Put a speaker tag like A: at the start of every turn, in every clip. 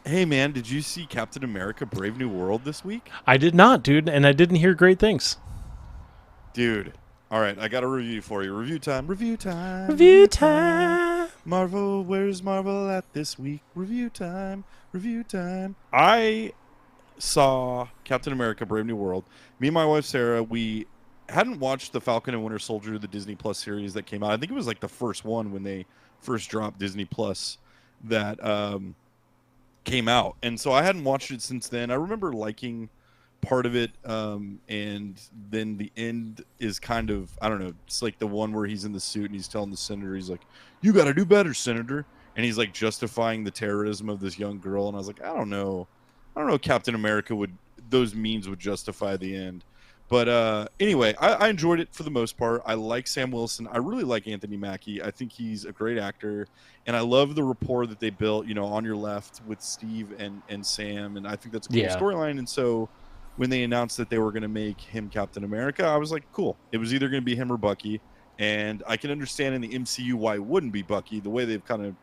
A: Hey man, did you see Captain America Brave New World this week?
B: I did not, dude, and I didn't hear great things.
A: Dude. All right, I got a review for you. Review time. Review time.
B: Review
A: Review time.
B: time.
A: Marvel, where's Marvel at this week? Review time. Review time. I saw Captain America Brave New World. Me and my wife Sarah, we hadn't watched the Falcon and Winter Soldier, the Disney Plus series that came out. I think it was like the first one when they first dropped Disney Plus that came out. And so I hadn't watched it since then. I remember liking part of it, and then the end is kind of, I don't know, it's like the one where he's in the suit and he's telling the senator, he's like, you got to do better, senator. And he's like justifying the terrorism of this young girl. And I was like, I don't know, Captain America would, those means would justify the end. But anyway, I enjoyed it for the most part. I like Sam Wilson. I really like Anthony Mackie. I think he's a great actor, and I love the rapport that they built. On your left with Steve and Sam, and I think that's a cool
B: Yeah.
A: storyline. And so, when they announced that they were going to make him Captain America, I was like, cool. It was either going to be him or Bucky, and I can understand in the MCU why it wouldn't be Bucky. The way they've kind of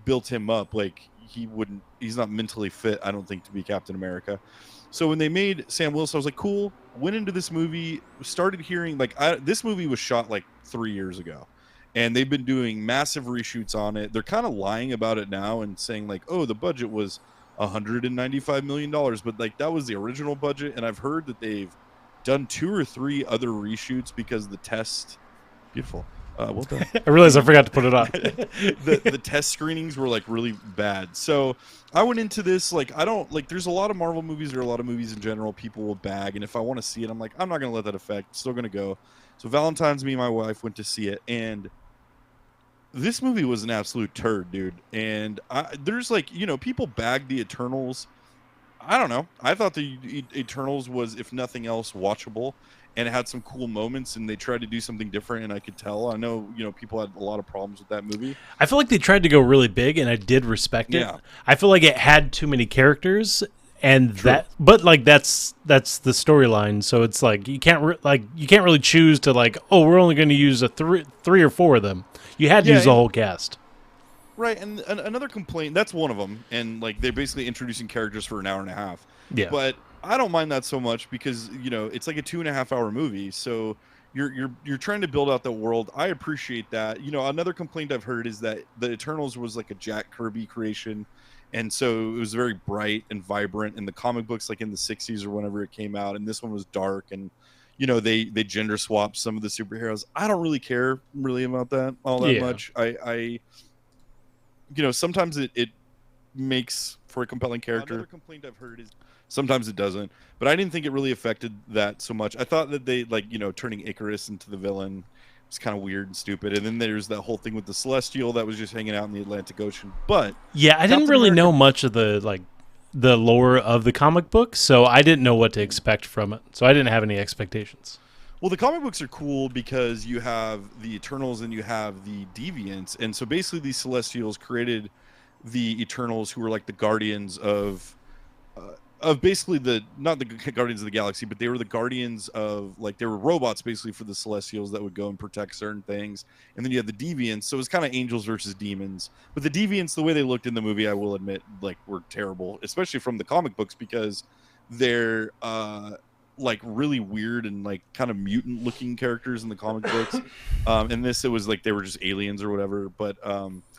A: built him up, like he's not mentally fit, I don't think, to be Captain America. So when they made Sam Wilson, I was like, cool. Went into this movie, started hearing like this movie was shot like 3 years ago, and they've been doing massive reshoots on it. They're kind of lying about it now and saying like, oh, the budget was $195 million, but like that was the original budget. And I've heard that they've done 2 or 3 other reshoots because the test, beautiful, well done.
B: I realized I forgot to put it on.
A: The test screenings were like really bad. So I went into this like, I don't like, there's a lot of Marvel movies, there are a lot of movies in general people will bag, and if I want to see it, I'm like, I'm not gonna let that affect, still gonna go. So Valentine's, me and my wife went to see it, and this movie was an absolute turd, dude. And there's like, people bag the Eternals. I don't know. I thought the Eternals was, if nothing else, watchable, and it had some cool moments, and they tried to do something different, and I could tell. I know, people had a lot of problems with that movie.
B: I feel like they tried to go really big, and I did respect it.
A: Yeah,
B: I feel like it had too many characters, and
A: true.
B: but like that's the storyline. So it's like you can't really choose to like, oh, we're only going to use a three or four of them. You had to
A: Yeah,
B: use the
A: and
B: whole cast.
A: right, and another complaint, that's one of them, and like they're basically introducing characters for an hour and a half.
B: Yeah.
A: But I don't mind that so much because it's like a 2.5 hour movie, so you're trying to build out the world. I appreciate that. Another complaint I've heard is that the Eternals was like a Jack Kirby creation, and so it was very bright and vibrant in the comic books, like in the '60s or whenever it came out, and this one was dark, and they gender swapped some of the superheroes. I don't really care really about that all that
B: Yeah.
A: much. I sometimes it makes for a compelling character. Another complaint I've heard is sometimes it doesn't, but I didn't think it really affected that so much. I thought that they, like, turning Icarus into the villain was kind of weird and stupid, and then there's that whole thing with the Celestial that was just hanging out in the Atlantic Ocean. But
B: Yeah, I didn't
A: Captain
B: really
A: America,
B: know much of the lore of the comic book, so I didn't know what to expect from it. So I didn't have any expectations.
A: well, the comic books are cool because you have the Eternals and you have the Deviants, and so basically these Celestials created the Eternals, who were like the guardians of basically the, not the Guardians of the Galaxy, but they were the guardians of, like, they were robots basically for the Celestials that would go and protect certain things. And then you have the Deviants, so it's kind of angels versus demons. But the Deviants, the way they looked in the movie, I will admit, like, were terrible, especially from the comic books, because they're like really weird and like kind of mutant looking characters in the comic books. In this, it was like they were just aliens or whatever. But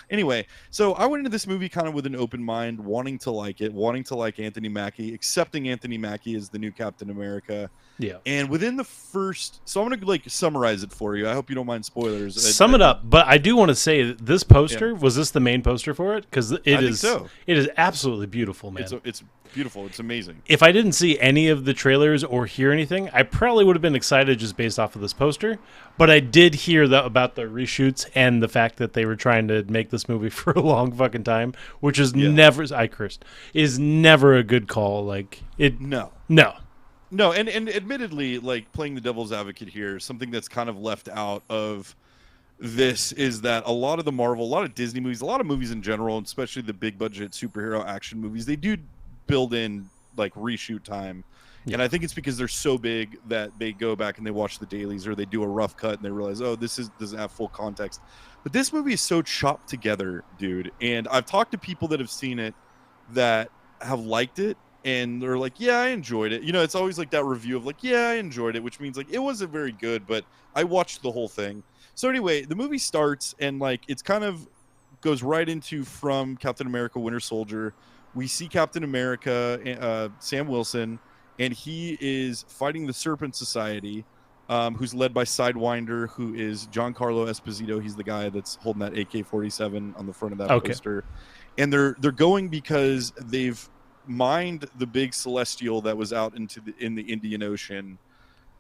A: anyway, so I went into this movie kind of with an open mind, wanting to like it, wanting to like Anthony Mackie, accepting Anthony Mackie as the new Captain America.
B: Yeah.
A: And within the first, so I'm gonna like summarize it for you. I hope you don't mind spoilers.
B: Sum
A: I
B: it
A: think,
B: up, but I do want to say that this poster, was this the main poster for it? Because
A: I think so.
B: it is absolutely beautiful, man.
A: It's beautiful. It's amazing.
B: If I didn't see any of the trailers or hear anything, I probably would have been excited just based off of this poster. But I did hear about the reshoots and the fact that they were trying to make this movie for a long fucking time, which is never, I cursed, is never a good call. Like it,
A: No.
B: no,
A: No, and admittedly, like, playing the devil's advocate here, something that's kind of left out of this is that a lot of the Marvel, a lot of Disney movies, a lot of movies in general, and especially the big budget superhero action movies, they do build in like reshoot time.
B: Yeah.
A: And I think it's because they're so big that they go back and they watch the dailies, or they do a rough cut and they realize, oh, doesn't have full context. But this movie is so chopped together, dude. And I've talked to people that have seen it that have liked it, and they're like, yeah, I enjoyed it. It's always like that review of like, yeah, I enjoyed it, which means like it wasn't very good, but I watched the whole thing. So anyway, the movie starts, and like it's kind of goes right into from Captain America Winter Soldier. We see Captain America, Sam Wilson, and he is fighting the Serpent Society, who's led by Sidewinder, who is Giancarlo Esposito. He's the guy that's holding that AK-47 on the front of that
B: Okay.
A: poster. And they're going because they've mined the big celestial that was out in the Indian Ocean,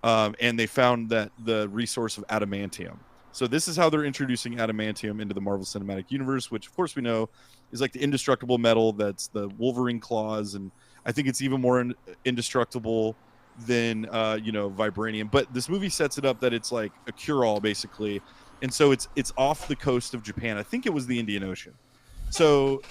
A: and they found that the resource of adamantium. So this is how they're introducing adamantium into the Marvel Cinematic Universe, which of course we know is like the indestructible metal that's the Wolverine claws, and I think it's even more indestructible than vibranium. But this movie sets it up that it's like a cure-all basically, and so it's off the coast of Japan. I think it was the Indian Ocean. So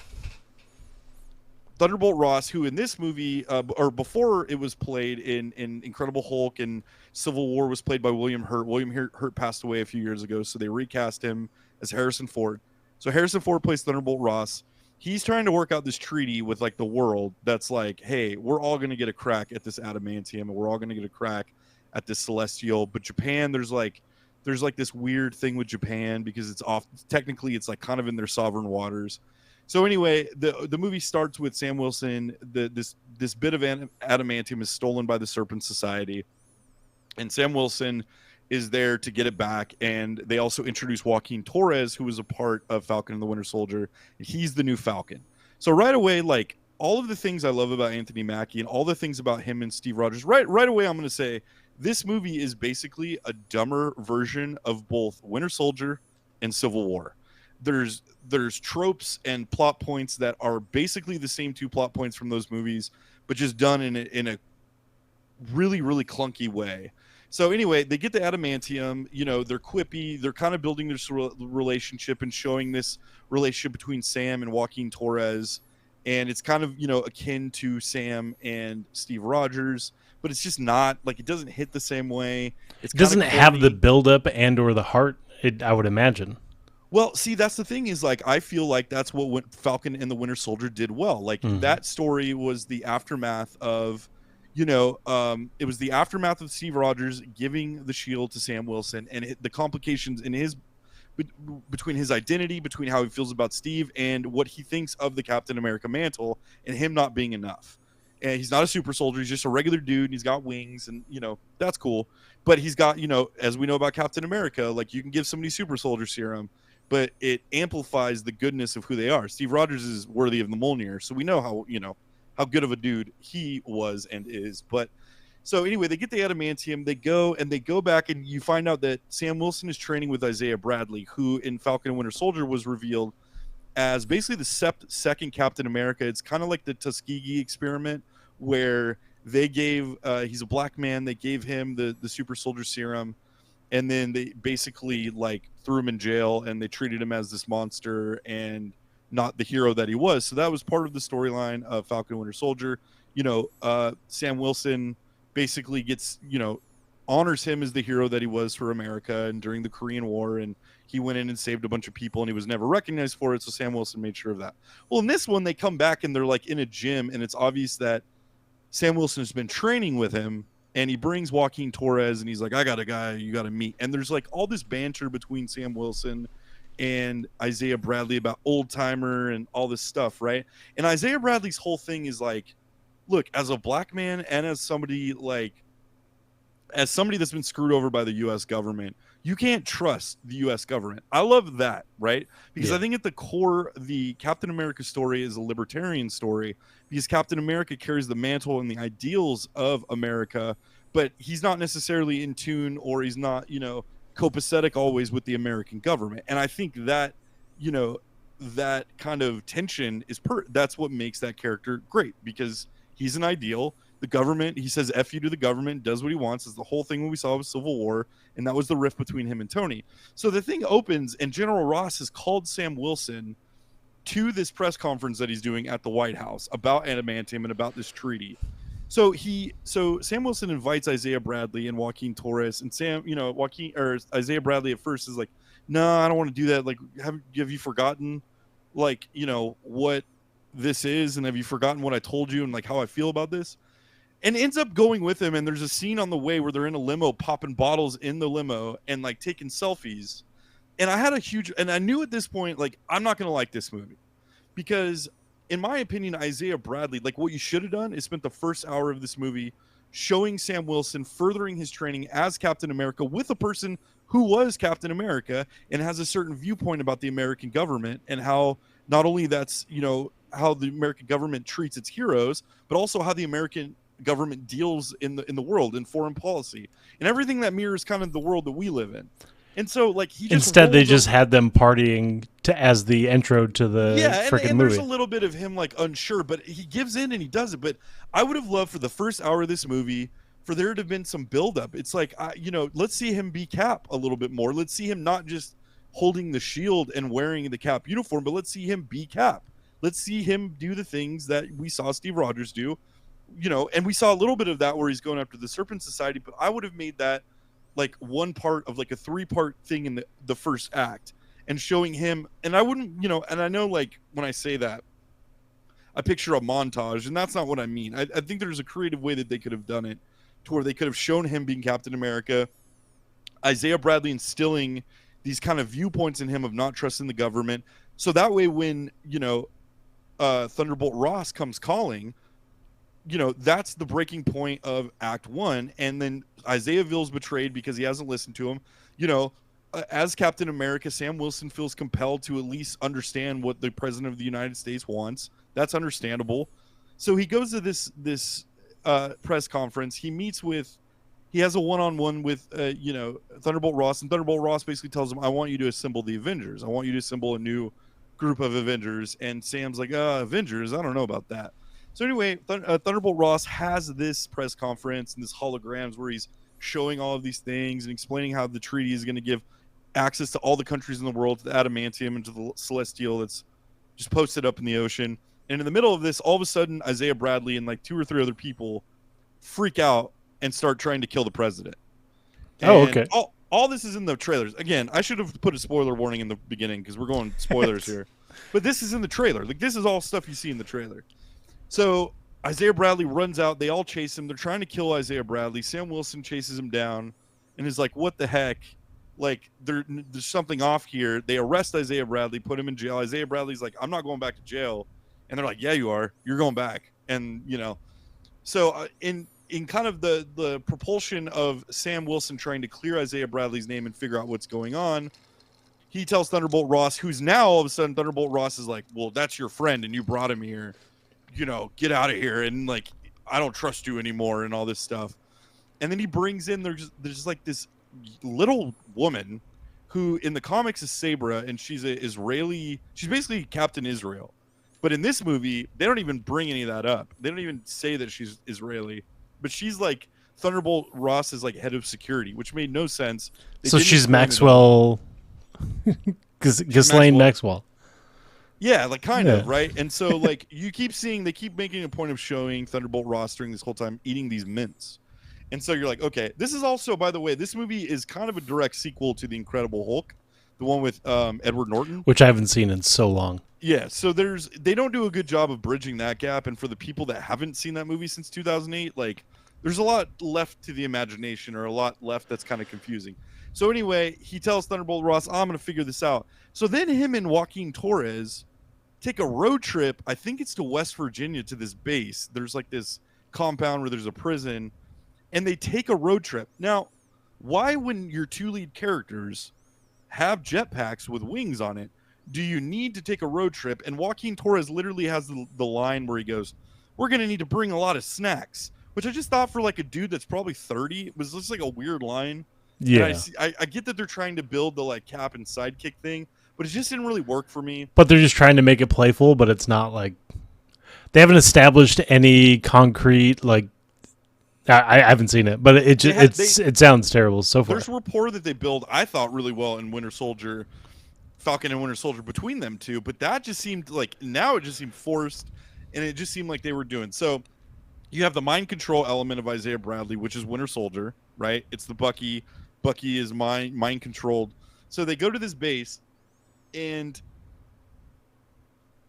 A: Thunderbolt Ross, who in this movie, or before it was played in Incredible Hulk and Civil War, was played by William Hurt. William Hurt passed away a few years ago, so they recast him as Harrison Ford. So Harrison Ford plays Thunderbolt Ross. He's trying to work out this treaty with like the world that's like, hey, we're all going to get a crack at this adamantium, and we're all going to get a crack at this celestial. But Japan, there's like this weird thing with Japan because it's off. Technically, it's like kind of in their sovereign waters. So anyway, the movie starts with Sam Wilson. This bit of adamantium is stolen by the Serpent Society, and Sam Wilson is there to get it back. And they also introduce Joaquin Torres, who was a part of Falcon and the Winter Soldier. He's the new Falcon. So right away, like all of the things I love about Anthony Mackie and all the things about him and Steve Rogers, right away, I'm going to say this movie is basically a dumber version of both Winter Soldier and Civil War. There's tropes and plot points that are basically the same two plot points from those movies, but just done in a really, really clunky way. So anyway, they get the adamantium, they're quippy, they're kind of building this relationship and showing this relationship between Sam and Joaquin Torres. And it's kind of, akin to Sam and Steve Rogers, but it's just not like, it doesn't hit the same way. It's
B: It
A: kind
B: doesn't
A: of
B: have the
A: corny.
B: buildup and or the heart, I would imagine.
A: Well, see, that's the thing is like I feel like that's what Falcon and the Winter Soldier did well. Like that story was the aftermath of, it was the aftermath of Steve Rogers giving the shield to Sam Wilson, and the complications in between his identity, between how he feels about Steve and what he thinks of the Captain America mantle, and him not being enough. And he's not a super soldier; he's just a regular dude. And he's got wings, and that's cool. But he's got, as we know about Captain America, like you can give somebody super soldier serum, but it amplifies the goodness of who they are. Steve Rogers is worthy of the Mjolnir, so we know how good of a dude he was and is. But so anyway, they get the adamantium, they go back, and you find out that Sam Wilson is training with Isaiah Bradley, who in Falcon and Winter Soldier was revealed as basically the second Captain America. It's kind of like the Tuskegee experiment, where they gave he's a black man, they gave him the super soldier serum, and then they basically like threw him in jail, and they treated him as this monster and not the hero that he was. So that was part of the storyline of Falcon and Winter Soldier. Sam Wilson basically gets, honors him as the hero that he was for America and during the Korean War, and he went in and saved a bunch of people, and he was never recognized for it, so Sam Wilson made sure of that. Well, in this one, they come back and they're like in a gym, and it's obvious that Sam Wilson has been training with him, and he brings Joaquin Torres, and he's like, I got a guy you got to meet. And there's like all this banter between Sam Wilson and Isaiah Bradley about old timer and all this stuff, right? And Isaiah Bradley's whole thing is like, look, as a black man and as somebody that's been screwed over by the U.S. government, you can't trust the U.S. government. I love that, right? Because I think at the core, the Captain America story is a libertarian story, because Captain America carries the mantle and the ideals of America, but he's not necessarily in tune, or he's not, copacetic always with the American government. And I think that, that kind of tension that's what makes that character great, because he's an ideal. The government, he says F you to the government, does what he wants, is the whole thing when we saw with Civil War, and that was the rift between him and Tony. So the thing opens, and General Ross has called Sam Wilson to this press conference that he's doing at the White House about adamantium and about this treaty. So Sam Wilson invites Isaiah Bradley and Joaquin Torres, and Joaquin, or Isaiah Bradley at first is like, no, I don't want to do that. Like, have you forgotten, like, what this is, and have you forgotten what I told you and like how I feel about this? And ends up going with him, and there's a scene on the way where they're in a limo popping bottles in the limo and like taking selfies. And I knew at this point, like, I'm not gonna like this movie because in my opinion, Isaiah Bradley, like, what you should have done is spent the first hour of this movie showing Sam Wilson furthering his training as Captain America with a person who was Captain America and has a certain viewpoint about the American government and how not only that's, how the American government treats its heroes, but also how the American government deals in the world in foreign policy and everything that mirrors kind of the world that we live in. And so, like, he just
B: Instead, they
A: rolls
B: just
A: over.
B: had them partying as the intro to the
A: Yeah,
B: freaking
A: and there's
B: movie.
A: a little bit of him like unsure, but he gives in and he does it. But I would have loved for the first hour of this movie for there to have been some buildup. It's like, let's see him be Cap a little bit more. Let's see him not just holding the shield and wearing the Cap uniform, but let's see him be Cap. Let's see him do the things that we saw Steve Rogers do, and we saw a little bit of that where he's going after the Serpent Society. But I would have made that like one part of like a 3-part thing in the first act and showing him. And I wouldn't, and I know, like, when I say that I picture a montage, and that's not what I mean. I think there's a creative way that they could have done it to where they could have shown him being Captain America, Isaiah Bradley instilling these kind of viewpoints in him of not trusting the government, so that way when Thunderbolt Ross comes calling, that's the breaking point of Act 1. And then Isaiah feels betrayed because he hasn't listened to him. As Captain America, Sam Wilson feels compelled to at least understand what the President of the United States wants. That's understandable. So he goes to this press conference. He has a one-on-one with, Thunderbolt Ross, and Thunderbolt Ross basically tells him, I want you to assemble the Avengers. I want you to assemble a new group of Avengers. And Sam's like, Avengers? I don't know about that. So anyway, Thunderbolt Ross has this press conference and this holograms where he's showing all of these things and explaining how the treaty is going to give access to all the countries in the world, to the adamantium and to the celestial that's just posted up in the ocean. And in the middle of this, all of a sudden, Isaiah Bradley and like 2 or 3 other people freak out and start trying to kill the president.
B: Oh,
A: And
B: okay.
A: all this is in the trailers. Again, I should have put a spoiler warning in the beginning because we're going spoilers here. But this is in the trailer. Like, this is all stuff you see in the trailer. So Isaiah Bradley runs out. They all chase him. They're trying to kill Isaiah Bradley. Sam Wilson chases him down and is like, what the heck? Like, there's something off here. They arrest Isaiah Bradley, put him in jail. Isaiah Bradley's like, I'm not going back to jail. And they're like, yeah, you are. You're going back. And, so in kind of the propulsion of Sam Wilson trying to clear Isaiah Bradley's name and figure out what's going on, he tells Thunderbolt Ross, who's now all of a sudden, Thunderbolt Ross is like, well, that's your friend and you brought him here. Get out of here. And like, I don't trust you anymore and all this stuff. And then he brings in, there's just like this little woman who in the comics is Sabra, and she's she's basically Captain Israel. But in this movie, they don't even bring any of that up. They don't even say that she's Israeli, but she's like Thunderbolt Ross is like head of security, which made no sense.
B: So she's Maxwell, Ghislaine Maxwell.
A: Yeah, like kind of, right? And so like they keep making a point of showing Thunderbolt Ross during this whole time eating these mints. And so you're like, okay, this is also, by the way, this movie is kind of a direct sequel to The Incredible Hulk, the one with Edward Norton,
B: which I haven't seen in so long.
A: Yeah, so they don't do a good job of bridging that gap, and for the people that haven't seen that movie since 2008, like, there's a lot left to the imagination, or a lot left that's kind of confusing. So anyway, he tells Thunderbolt Ross, I'm going to figure this out. So then him and Joaquin Torres take a road trip. I think it's to West Virginia, to this base. There's like this compound where there's a prison, and they take a road trip. Now, why, when your 2 lead characters have jetpacks with wings on it, do you need to take a road trip? And Joaquin Torres literally has the line where he goes, we're going to need to bring a lot of snacks, which I just thought for like a dude that's probably 30 was just like a weird line.
B: Yeah.
A: I get that they're trying to build the like Cap and sidekick thing, but it just didn't really work for me.
B: But they're just trying to make it playful, but it's not like they haven't established any concrete, like, I haven't seen it, but it sounds terrible so far.
A: There's rapport that they build, I thought, really well in Falcon and Winter Soldier between them two, but that just seemed like, now it just seemed forced, and it just seemed like they were doing. So you have the mind control element of Isaiah Bradley, which is Winter Soldier, right? It's the Bucky is mind controlled. So they go to this base, and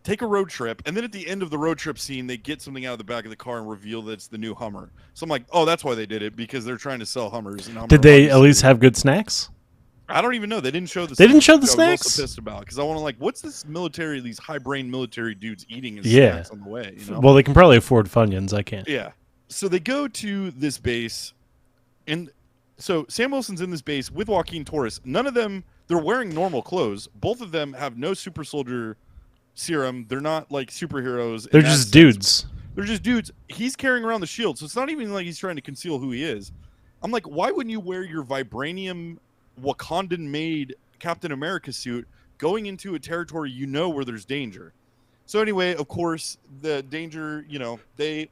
A: take a road trip, and then at the end of the road trip scene, they get something out of the back of the car and reveal that it's the new Hummer. So I'm like, oh, that's why they did it, because they're trying to sell Hummers. And Hummer
B: Did they at
A: obviously-
B: least have good snacks?
A: I don't even know. They didn't show the.
B: They didn't show the
A: which I was
B: snacks?
A: also pissed about, because I want to like, what's this military? These high-brain military dudes eating as
B: Yeah.
A: snacks on the way. You know?
B: Well, they can probably afford Funyuns. I can't.
A: Yeah. So they go to this base, and so Sam Wilson's in this base with Joaquin Torres. None of them, they're wearing normal clothes. Both of them have no super soldier serum. They're not like superheroes.
B: They're just dudes.
A: They're just dudes. He's carrying around the shield, so it's not even like he's trying to conceal who he is. I'm like, why wouldn't you wear your vibranium Wakandan-made Captain America suit going into a territory you know where there's danger? So anyway, of course, the danger, you know, they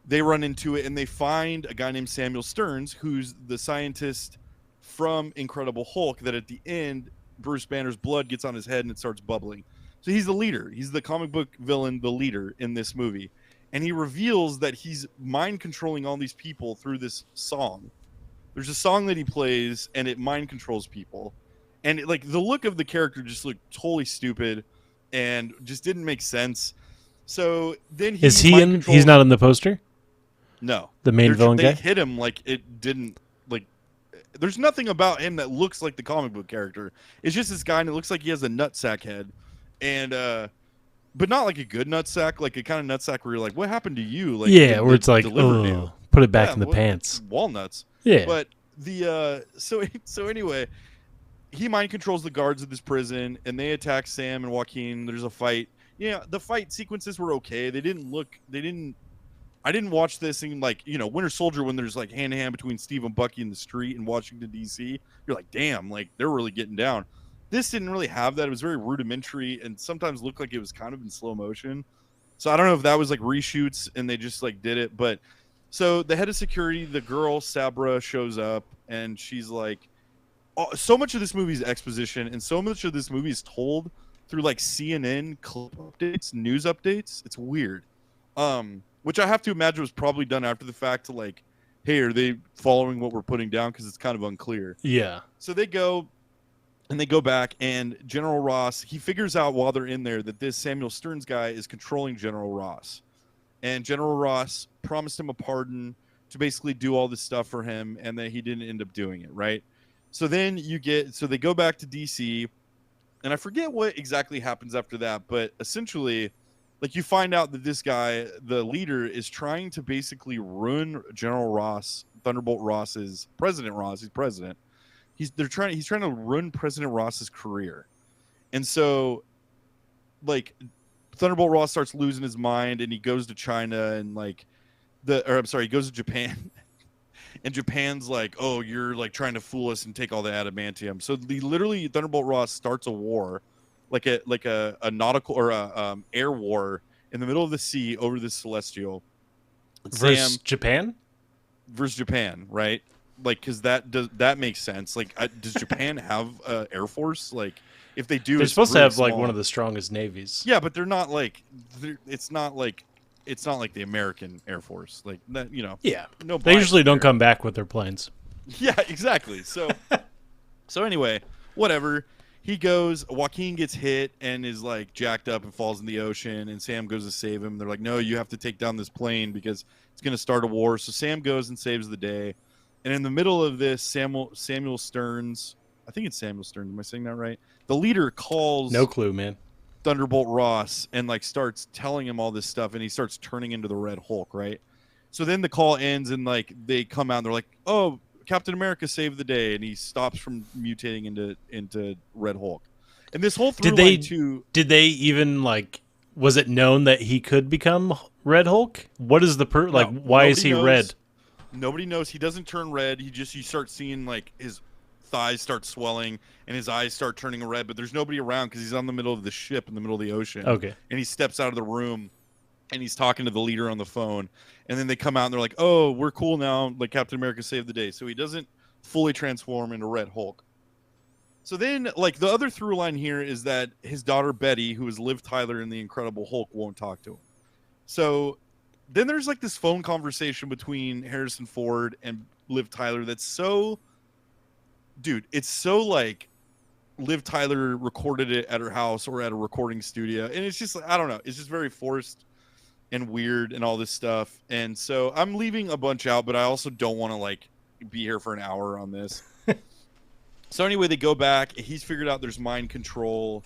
A: run into it, and they find a guy named Samuel Stearns, who's the scientist from Incredible Hulk, that at the end, Bruce Banner's blood gets on his head and it starts bubbling. So he's the leader. He's the comic book villain, the leader in this movie. And he reveals that he's mind controlling all these people through this song. There's a song that he plays, and it mind controls people. And it, like, the look of the character just looked totally stupid and just didn't make sense. So then he
B: Is he in? He's not in the poster.
A: No,
B: The main villain
A: they
B: guy?
A: hit him like it didn't like. There's nothing about him that looks like the comic book character. It's just this guy, and it looks like he has a nutsack head, and but not like a good nutsack, like a kind of nutsack where you're like, what happened to you? Like,
B: Yeah, where it's like,
A: delivered you.
B: oh, put it back
A: Yeah,
B: in the
A: what-
B: pants.
A: walnuts.
B: Yeah.
A: But the so anyway, he mind controls the guards of this prison, and they attack Sam and Joaquin. There's a fight. Yeah, the fight sequences were okay. They didn't. I didn't watch this in like, you know, Winter Soldier, when there's like hand to hand between Steve and Bucky in the street in Washington D.C. You're like, damn, like they're really getting down. This didn't really have that. It was very rudimentary and sometimes looked like it was kind of in slow motion. So I don't know if that was like reshoots and they just like did it. But so the head of security, the girl Sabra, shows up, and she's like, oh, so much of this movie is exposition, and so much of this movie is told through like CNN clip updates, news updates. It's weird. Which I have to imagine was probably done after the fact to like, hey, are they following what we're putting down? Because it's kind of unclear.
B: Yeah.
A: So they go back, and General Ross, he figures out while they're in there that this Samuel Stearns guy is controlling General Ross. And General Ross promised him a pardon to basically do all this stuff for him, and that he didn't end up doing it, right? So then they go back to DC, and I forget what exactly happens after that, but essentially, like, you find out that this guy, the leader, is trying to basically ruin General Ross, Thunderbolt Ross's President Ross. He's president. He's trying to ruin President Ross's career, and so, like, Thunderbolt Ross starts losing his mind, and he goes to China, and he goes to Japan, and Japan's like, oh, you're like trying to fool us and take all the adamantium. So Thunderbolt Ross starts a war. Like a nautical or a air war in the middle of the sea over the Celestial.
B: Versus Japan?
A: Versus Japan, right? Like, because that makes sense. Like, does Japan have air force? Like, if they do,
B: They're
A: it's
B: supposed to
A: really
B: have like
A: small.
B: one of the strongest navies.
A: Yeah, but they're not like. It's not like the American Air Force. Like that, you know.
B: Yeah.
A: No.
B: They usually don't
A: there.
B: come back with their planes.
A: Yeah, exactly. So, anyway, whatever. He goes, Joaquin gets hit and is like jacked up and falls in the ocean, and Sam goes to save him. They're like, no, you have to take down this plane because it's going to start a war. So Sam goes and saves the day. And in the middle of this, Samuel Stearns, I think it's Samuel Stearns. Am I saying that right? The leader calls
B: No clue, man.
A: Thunderbolt Ross and like starts telling him all this stuff, and he starts turning into the Red Hulk, right? So then the call ends, and like they come out and they're like, oh, Captain America saved the day, and he stops from mutating into Red Hulk. And this whole through line too.
B: Did they even like? Was it known that he could become Red Hulk? What is the why is he
A: knows.
B: red?
A: Nobody knows. He doesn't turn red. You start seeing like his thighs start swelling and his eyes start turning red. But there's nobody around because he's on the middle of the ship in the middle of the ocean.
B: Okay.
A: And he steps out of the room. And he's talking to the leader on the phone, and then they come out and they're like, "Oh, we're cool now. Like Captain America saved the day." So he doesn't fully transform into Red Hulk. So then, like, the other through line here is that his daughter Betty, who is Liv Tyler in the Incredible Hulk, won't talk to him. So then there's like this phone conversation between Harrison Ford and Liv Tyler that's so, dude, it's so like Liv Tyler recorded it at her house or at a recording studio, and it's just I don't know, it's just very forced and weird and all this stuff. And so I'm leaving a bunch out, but I also don't want to like be here for an hour on this. So anyway, they go back. He's figured out there's mind control.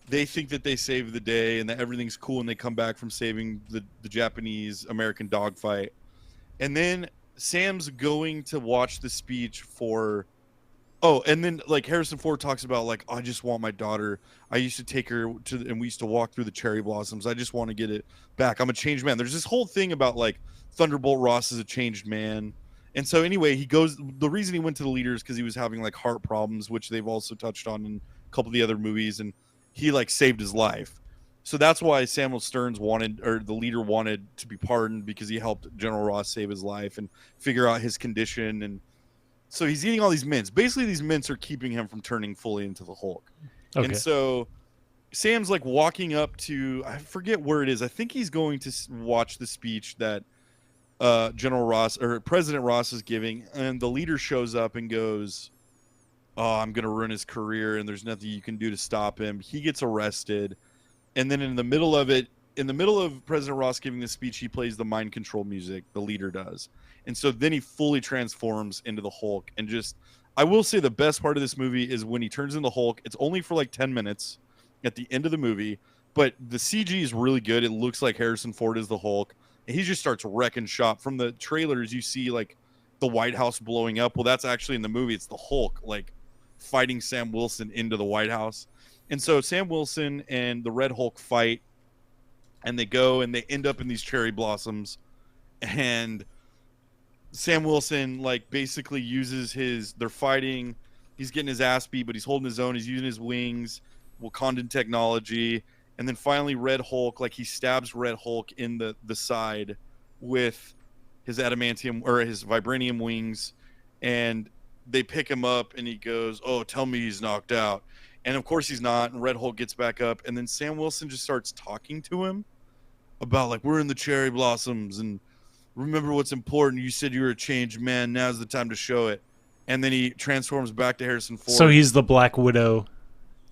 A: They think that they saved the day and that everything's cool, and they come back from saving the Japanese American dogfight. And then Sam's going to watch the speech for. Oh, and then like Harrison Ford talks about like, I just want my daughter. I used to take her to, and we used to walk through the cherry blossoms. I just want to get it back. I'm a changed man. There's this whole thing about like Thunderbolt Ross is a changed man. And so anyway, he goes. The reason he went to the leader is because he was having like heart problems, which they've also touched on in a couple of the other movies, and he like saved his life. So that's why Samuel Stearns wanted, or the leader wanted, to be pardoned because he helped General Ross save his life and figure out his condition. And so he's eating all these mints. Basically, these mints are keeping him from turning fully into the Hulk.
B: Okay.
A: And so Sam's like walking up to, I forget where it is. I think he's going to watch the speech that General Ross or President Ross is giving. And the leader shows up and goes, oh, I'm going to ruin his career and there's nothing you can do to stop him. He gets arrested. And then in the middle of President Ross giving the speech, he plays the mind control music, the leader does. And so then he fully transforms into the Hulk. And just, I will say the best part of this movie is when he turns into Hulk. It's only for like 10 minutes at the end of the movie, but the CG is really good. It looks like Harrison Ford is the Hulk. And he just starts wrecking shop. From the trailers, you see like the White House blowing up. Well, that's actually in the movie. It's the Hulk like fighting Sam Wilson into the White House. And so Sam Wilson and the Red Hulk fight, and they go and they end up in these cherry blossoms. And Sam Wilson like basically uses they're fighting, he's getting his ass beat, but he's holding his own, he's using his wings, Wakandan technology. And then finally Red Hulk, like he stabs Red Hulk in the side with his adamantium or his vibranium wings, and they pick him up and he goes, oh, tell me he's knocked out. And of course he's not, and Red Hulk gets back up, and then Sam Wilson just starts talking to him about like, we're in the cherry blossoms and remember what's important. You said you were a changed man. Now's the time to show it. And then he transforms back to Harrison Ford.
B: So he's the Black Widow.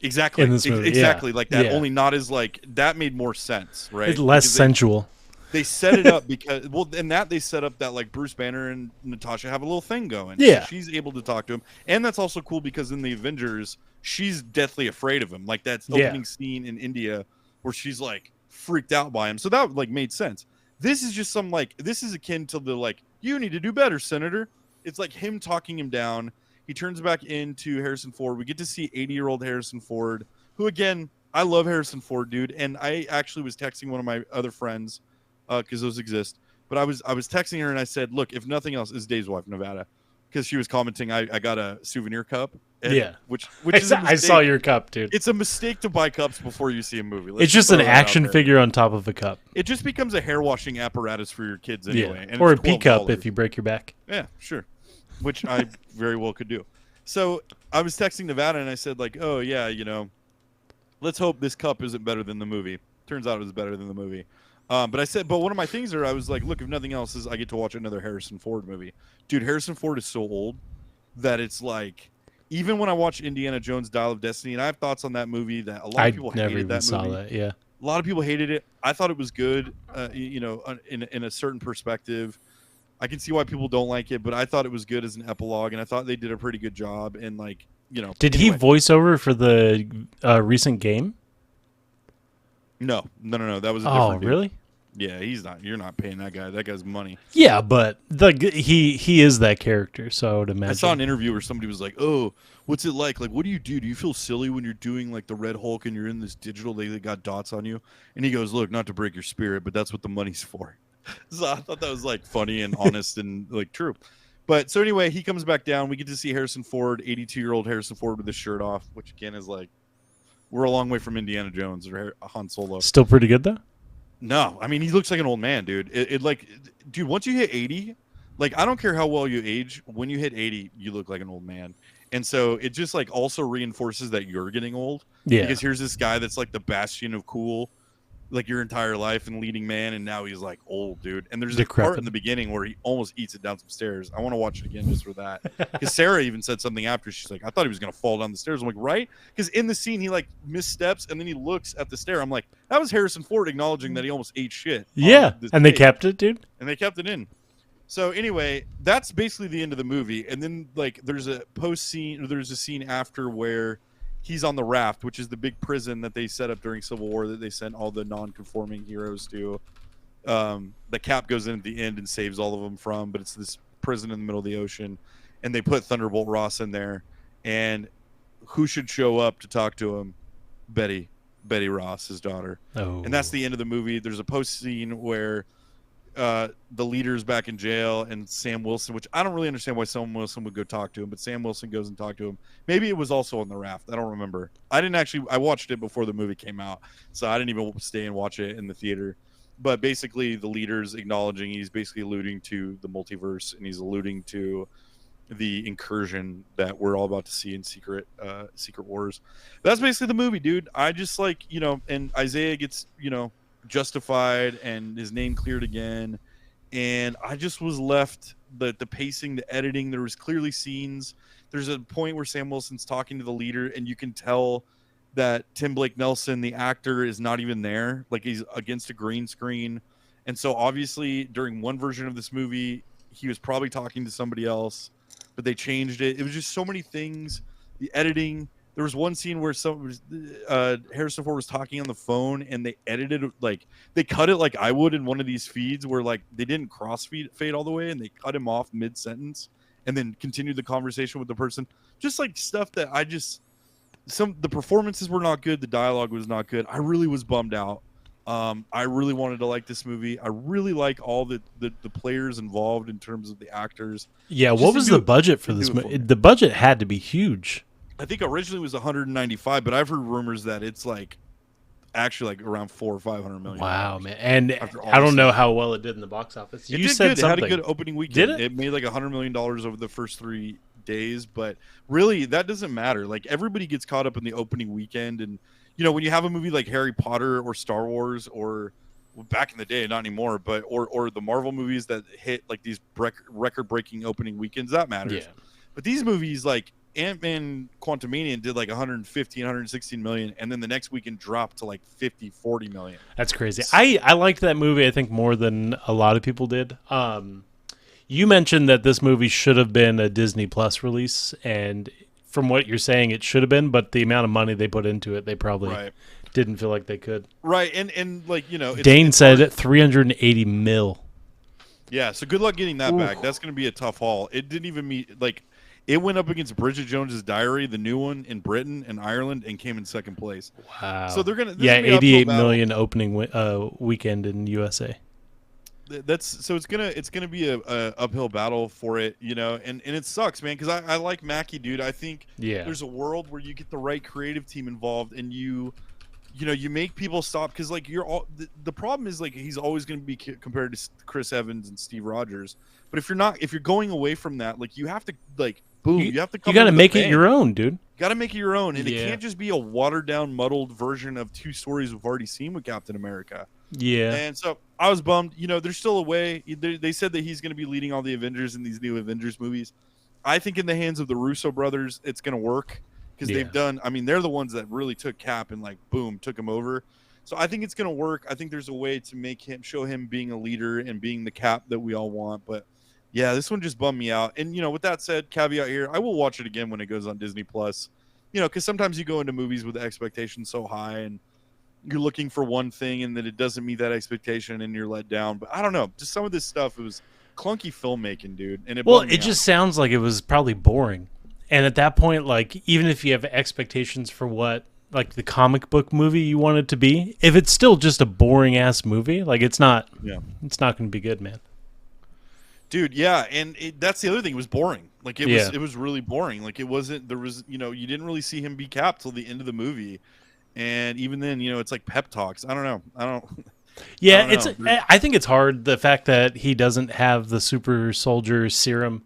A: Exactly.
B: In this movie.
A: Exactly.
B: Yeah.
A: Like that.
B: Yeah.
A: Only not as like, that made more sense, right?
B: It's less sensual.
A: They set it up because, well, in that they set up that like Bruce Banner and Natasha have a little thing going.
B: Yeah.
A: So she's able to talk to him. And that's also cool because in the Avengers, she's deathly afraid of him. Like that's the opening scene in India where she's like freaked out by him. So that like made sense. This is just some like, this is akin to the like, you need to do better, Senator. It's like him talking him down. He turns back into Harrison Ford. We get to see 80-year-old Harrison Ford, who again, I love Harrison Ford, dude. And I actually was texting one of my other friends, because those exist. But I was texting her and I said, look, if nothing else, is Dave's wife, Nevada, because she was commenting, I got a souvenir cup. And, which is
B: I saw your cup, dude.
A: It's a mistake to buy cups before you see a movie.
B: It's just an action figure on top of a cup.
A: It just becomes a hair washing apparatus for your kids anyway.
B: Yeah.
A: And
B: or a
A: it's
B: pea cup
A: $12.
B: if you break your back.
A: Yeah, sure. Which I very well could do. So I was texting Nevada and I said like, oh yeah, you know, let's hope this cup isn't better than the movie. Turns out it was better than the movie. But I said, but one of my things I was like, look, if nothing else is I get to watch another Harrison Ford movie. Dude, Harrison Ford is so old that it's like, even when I watch Indiana Jones Dial of Destiny, and I have thoughts on that movie that a lot of people hated that movie.
B: That, yeah.
A: A lot of people hated it. I thought it was good, you know, in a certain perspective. I can see why people don't like it, but I thought it was good as an epilogue, and I thought they did a pretty good job. And like, you know,
B: did he voice over for the recent game?
A: No. That was a different dude.
B: Really?
A: Yeah, he's not. You're not paying that guy. That guy's money.
B: Yeah, but he is that character, so I would imagine.
A: I saw an interview where somebody was like, "Oh, what's it like? Like, what do you do? Do you feel silly when you're doing like the Red Hulk and you're in this digital? They got dots on you." And he goes, "Look, not to break your spirit, but that's what the money's for." So I thought that was like funny and honest and like true. But so anyway, he comes back down. We get to see Harrison Ford, 82-year-old Harrison Ford with his shirt off, which again is like, we're a long way from Indiana Jones or Han Solo.
B: Still pretty good though.
A: No, I mean, he looks like an old man, dude. It like, dude, once you hit 80, like, I don't care how well you age. When you hit 80, you look like an old man. And so it just like also reinforces that you're getting old.
B: Yeah.
A: Because here's this guy that's like the bastion of cool, like your entire life and leading man, and now he's like old, dude. And there's a part
B: Decrepit.
A: in the beginning where he almost eats it down some stairs. I want to watch it again just for that, because Sarah even said something after. She's like, I thought he was gonna fall down the stairs. I'm like, right? Because in the scene he like missteps and then he looks at the stair. I'm like, that was Harrison Ford acknowledging that he almost ate shit.
B: Yeah,
A: On this
B: and they
A: take.
B: kept it, dude.
A: And they kept it in. So anyway, that's basically the end of the movie. And then like there's a post scene, or there's a scene after where he's on the raft, which is the big prison that they set up during Civil War that they sent all the non-conforming heroes to. The Cap goes in at the end and saves all of them from, but it's this prison in the middle of the ocean, and they put Thunderbolt Ross in there. And who should show up to talk to him? Betty Ross, his daughter.
B: Oh,
A: And that's the end of the movie. There's a post scene where the leader's back in jail, and Sam Wilson, which I don't really understand why Sam Wilson would go talk to him, but Sam Wilson goes and talk to him. Maybe it was also on the raft. I don't remember. I watched it before the movie came out, so I didn't even stay and watch it in the theater. But basically, the leader's acknowledging, he's basically alluding to the multiverse, and he's alluding to the incursion that we're all about to see in Secret Wars. That's basically the movie, dude. I just like, and Isaiah gets, justified and his name cleared again, and I just was left the pacing, the editing. There was clearly scenes. There's a point where Sam Wilson's talking to the leader, and you can tell that Tim Blake Nelson, the actor, is not even there. Like, he's against a green screen. And so obviously during one version of this movie he was probably talking to somebody else, but they changed it. It was just so many things. The editing. There was one scene where Harrison Ford was talking on the phone, and they edited, like, they cut it like I would in one of these feeds where, like, they didn't fade all the way, and they cut him off mid sentence and then continued the conversation with the person. Just like stuff that the performances were not good. The dialogue was not good. I really was bummed out. I really wanted to like this movie. I really like all the players involved in terms of the actors.
B: Yeah, what was the budget for this movie? The budget had to be huge.
A: I think originally it was 195, but I've heard rumors that it's like actually like around 400 or 500 million.
B: Wow, man! And I don't know how well it did in the box office.
A: It
B: You
A: did
B: said
A: good.
B: something.
A: It had a good opening weekend.
B: Did it?
A: It made like $100 million over the first 3 days, but really that doesn't matter. Like, everybody gets caught up in the opening weekend, and when you have a movie like Harry Potter or Star Wars, or back in the day, not anymore, but or the Marvel movies that hit like these record-breaking opening weekends, that matters.
B: Yeah.
A: But these movies like Ant-Man Quantumania did like 115, 116 million, and then the next weekend dropped to like 50, 40 million.
B: That's crazy. I liked that movie, I think, more than a lot of people did. You mentioned that this movie should have been a Disney Plus release, and from what you're saying, it should have been, but the amount of money they put into it, they probably didn't feel like they could.
A: Right, and like,
B: Dane said 380 mil.
A: Yeah, so good luck getting that back. That's going to be a tough haul. It didn't even meet, like, it went up against Bridget Jones's Diary, the new one, in Britain and Ireland, and came in second place.
B: Wow.
A: So they're going to
B: 88 million opening weekend in USA.
A: It's gonna be a uphill battle for it, and it sucks, man, because I like Mackie, dude. I think there's a world where you get the right creative team involved, and you make people stop, because like the problem is, like, he's always going to be compared to Chris Evans and Steve Rogers. But if you're going away from that, like, you have to, like, boom, you have to come.
B: You got to make it your own, dude.
A: Got to make it your own, and it can't just be a watered down, muddled version of 2 stories we've already seen with Captain America.
B: Yeah.
A: And so I was bummed. There's still a way. They said that he's going to be leading all the Avengers in these new Avengers movies. I think in the hands of the Russo brothers, it's going to work, because they've done. I mean, they're the ones that really took Cap and, like, boom, took him over. So I think it's going to work. I think there's a way to show him being a leader and being the Cap that we all want. But yeah, this one just bummed me out. And with that said, caveat here, I will watch it again when it goes on Disney Plus. Because sometimes you go into movies with the expectations so high, and you're looking for one thing, and then it doesn't meet that expectation, and you're let down. But I don't know, just some of this stuff, it was clunky filmmaking, dude. And it
B: just sounds like it was probably boring. And at that point, like, even if you have expectations for what, like, the comic book movie you want it to be, if it's still just a boring ass movie, like, it's not going to be good, man.
A: Dude, yeah, and that's the other thing. It was boring. Like, it was really boring. Like, it wasn't. There was, you didn't really see him be Cap till the end of the movie, and even then, it's like pep talks. I don't know.
B: Yeah, I think it's hard, the fact that he doesn't have the super soldier serum.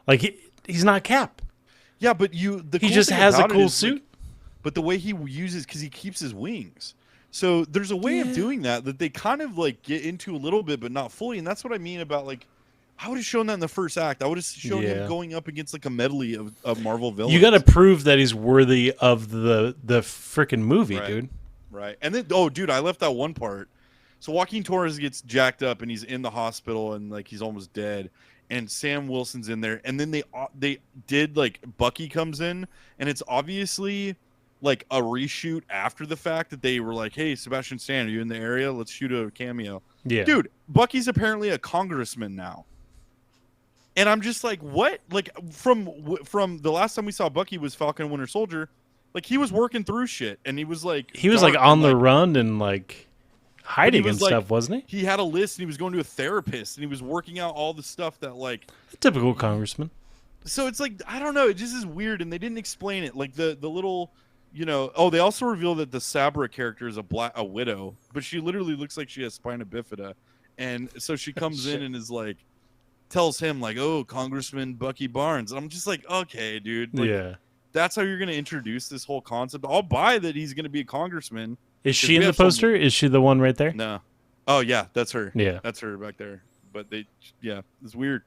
B: Like, he's not Cap.
A: Yeah, but he
B: just has a cool suit.
A: Like, but the way he uses, because he keeps his wings. So there's a way of
B: Yeah.
A: doing that they kind of like get into a little bit, but not fully. And that's what I mean about like, I would have shown that in the first act. I would have shown him
B: Yeah.
A: going up against like a medley of Marvel villains.
B: You got to prove that he's worthy of the freaking movie,
A: Right.
B: dude.
A: Right. And then, oh, dude, I left out one part. So Joaquin Torres gets jacked up and he's in the hospital and like he's almost dead. And Sam Wilson's in there. And then they did like Bucky comes in and it's obviously like a reshoot after the fact that they were like, hey, Sebastian Stan, are you in the area? Let's shoot a cameo.
B: Yeah.
A: Dude, Bucky's apparently a congressman now. And I'm just like, what? Like from the last time we saw Bucky was Falcon and Winter Soldier, like he was working through shit and he was like
B: on the run and like hiding and stuff, wasn't he?
A: He had a list and he was going to a therapist and he was working out all the stuff that like
B: A typical congressman.
A: So it's like, I don't know, it just is weird and they didn't explain it. Like the little, you know, oh, they also reveal that the Sabra character is a widow, but she literally looks like she has spina bifida. And so she comes in and is like tells him like, oh, Congressman Bucky Barnes. And I'm just like, okay, dude. Like,
B: yeah.
A: That's how you're going to introduce this whole concept. I'll buy that he's going to be a congressman.
B: Is she in the poster? Is she the one right there?
A: No. Oh, yeah, that's her.
B: Yeah.
A: That's her back there. But it's weird.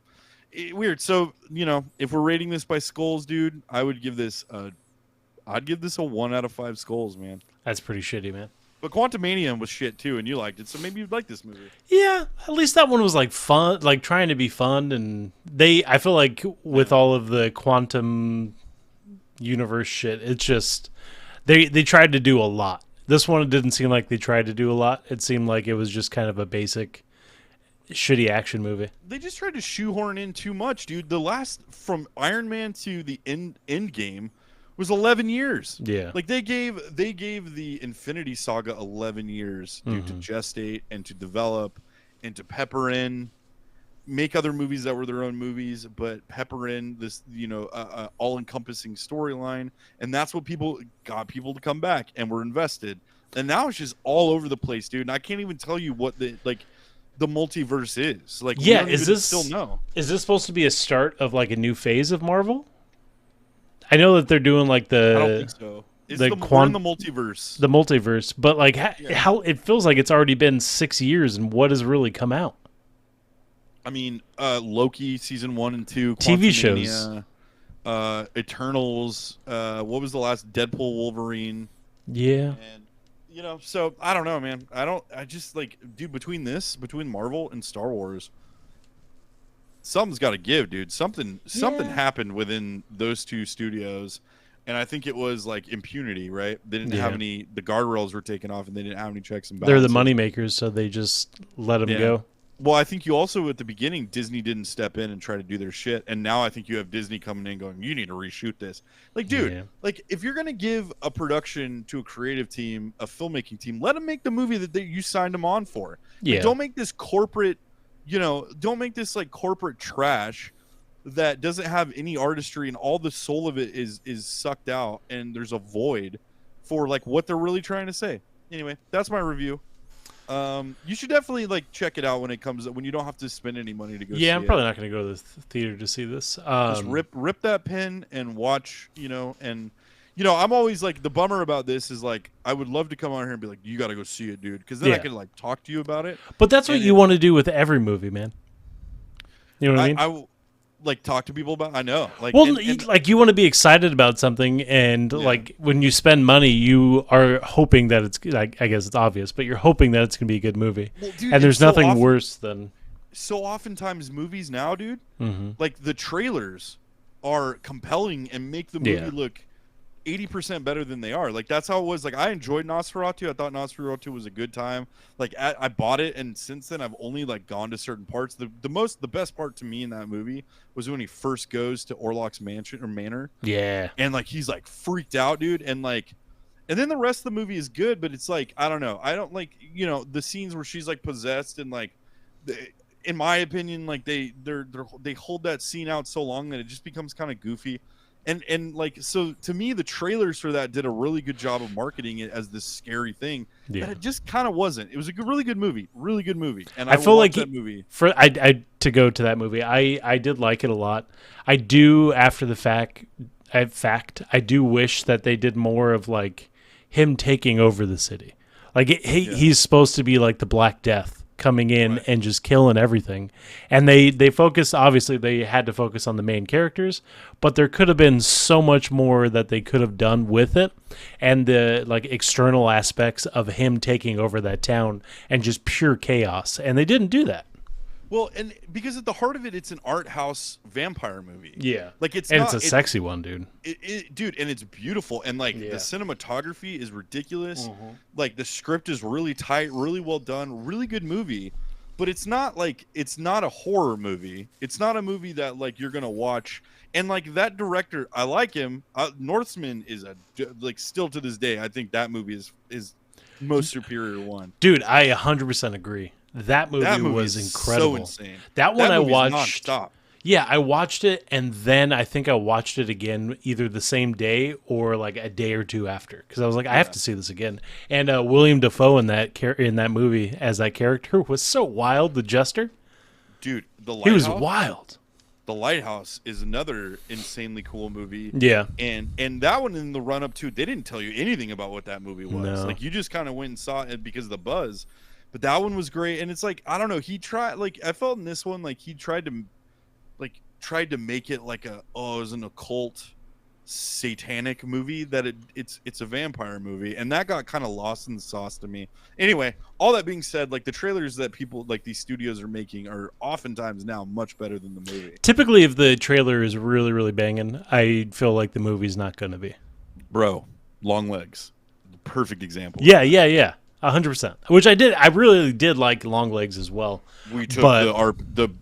A: Weird. So, you know, if we're rating this by skulls, dude, I would give this I'd give this a 1 out of 5 skulls, man.
B: That's pretty shitty, man.
A: But Quantumania was shit too, and you liked it, so maybe you'd like this movie.
B: Yeah, at least that one was like fun, like trying to be fun, and I feel like with all of the quantum universe shit, it's just they tried to do a lot. This one didn't seem like they tried to do a lot. It seemed like it was just kind of a basic shitty action movie.
A: They just tried to shoehorn in too much, dude. The last from Iron Man to the end game was 11 years.
B: Yeah.
A: Like they gave the Infinity Saga 11 years, dude, to gestate and to develop and to pepper in, make other movies that were their own movies, but pepper in this, you know, all-encompassing storyline. And that's what got people to come back and were invested. And now it's just all over the place, dude. And I can't even tell you what the multiverse is. Like,
B: yeah,
A: we don't even still know.
B: Is this supposed to be a start of like a new phase of Marvel? I know that they're doing like the.
A: I don't think so. We're in the multiverse.
B: The multiverse, but like how it feels like it's already been 6 years, and what has really come out?
A: I mean, Loki season 1 and 2,
B: TV shows,
A: Eternals. What was the last? Deadpool, Wolverine.
B: Yeah.
A: And you know, so I don't know, man. I just like, dude. Between Marvel and Star Wars, something's got to give, dude. Something happened within those two studios, and I think it was like impunity, right? They didn't have any. The guardrails were taken off, and they didn't have any checks and balances.
B: They're the money makers, so they just let them go.
A: Well, I think you also, at the beginning, Disney didn't step in and try to do their shit, and now I think you have Disney coming in going, you need to reshoot this. Like, dude, like if you're gonna give a production to a creative team, a filmmaking team, let them make the movie that you signed them on for.
B: Yeah.
A: Like, don't make this corporate. You know, don't make this like corporate trash that doesn't have any artistry and all the soul of it is sucked out and there's a void for like what they're really trying to say. Anyway, that's my review. You should definitely like check it out when it comes when you don't have to spend any money to go see it.
B: Yeah, I'm probably not going to go to the theater to see this.
A: Just rip that pin and watch, you know, and you know, I'm always like, the bummer about this is like, I would love to come on here and be like, you got to go see it, dude. Because then I can like talk to you about it.
B: But that's what you want to do with every movie, man. You know what I mean?
A: I will like talk to people about. I know. Like,
B: well, like you want to be excited about something, and like when you spend money, you are hoping that it's like, I guess it's obvious, but you're hoping that it's gonna be a good movie. Well, dude, and there's nothing worse than.
A: So oftentimes movies now, dude, like the trailers are compelling and make the movie look 80% better than they are. Like that's how it was. Like I enjoyed Nosferatu. I thought Nosferatu was a good time. Like I bought it, and since then I've only like gone to certain parts. The best part to me in that movie was when he first goes to Orlok's mansion or manor.
B: Yeah. And
A: like he's like freaked out, dude, and then the rest of the movie is good, but it's like I don't know. I don't like, you know, the scenes where she's like possessed and like in my opinion, like they hold that scene out so long that it just becomes kind of goofy. And like, so to me, the trailers for that did a really good job of marketing it as this scary thing that it just kind of wasn't. It was a really good movie. And I feel like that movie.
B: I to go to that movie, I did like it a lot. I do, after the fact, I do wish that they did more of like him taking over the city. Like
A: Yeah.
B: he's supposed to be like the Black Death coming in
A: Right.
B: and just killing everything. And they focus, obviously they had to focus on the main characters, but there could have been so much more that they could have done with it, and the like external aspects of him taking over that town and just pure chaos. And they didn't do that.
A: Well, and because at the heart of it, it's an art house vampire movie.
B: Yeah.
A: Like it's
B: And
A: not
B: it's a sexy one, dude.
A: dude, and it's beautiful, and like
B: Yeah.
A: the cinematography is ridiculous.
B: Mhm.
A: Like the script is really tight, really well done, really good movie. But it's not a horror movie. It's not a movie that like you're gonna watch. And like that director, I like him. Northman is like still to this day, I think that movie is most superior one.
B: Dude, I 100% agree. That movie was
A: is
B: incredible.
A: so insane.
B: That one I
A: movie's
B: watched.
A: nonstop.
B: Yeah, I watched it, and then I think I watched it again either the same day or like a day or two after, because I was like, I have to see this again. And William Dafoe in that movie as that character was so wild. The Jester,
A: Dude,
B: he was wild.
A: The Lighthouse is another insanely cool movie.
B: Yeah,
A: And that one in the run up to, they didn't tell you anything about what that movie was.
B: No.
A: Like you just kind of went and saw it because of the buzz. But that one was great, and it's like I don't know. He tried like I felt in this one like he tried to make it like it was an occult, satanic movie that it's a vampire movie, and that got kind of lost in the sauce to me. Anyway, all that being said, like the trailers that people like these studios are making are oftentimes now much better than the movie.
B: typically if the trailer is really really banging, I feel like the movie's not going to be.
A: Bro, Long Legs, perfect example.
B: Yeah, 100%. Which I did. I really did like Long Legs as well.
A: We took
B: But-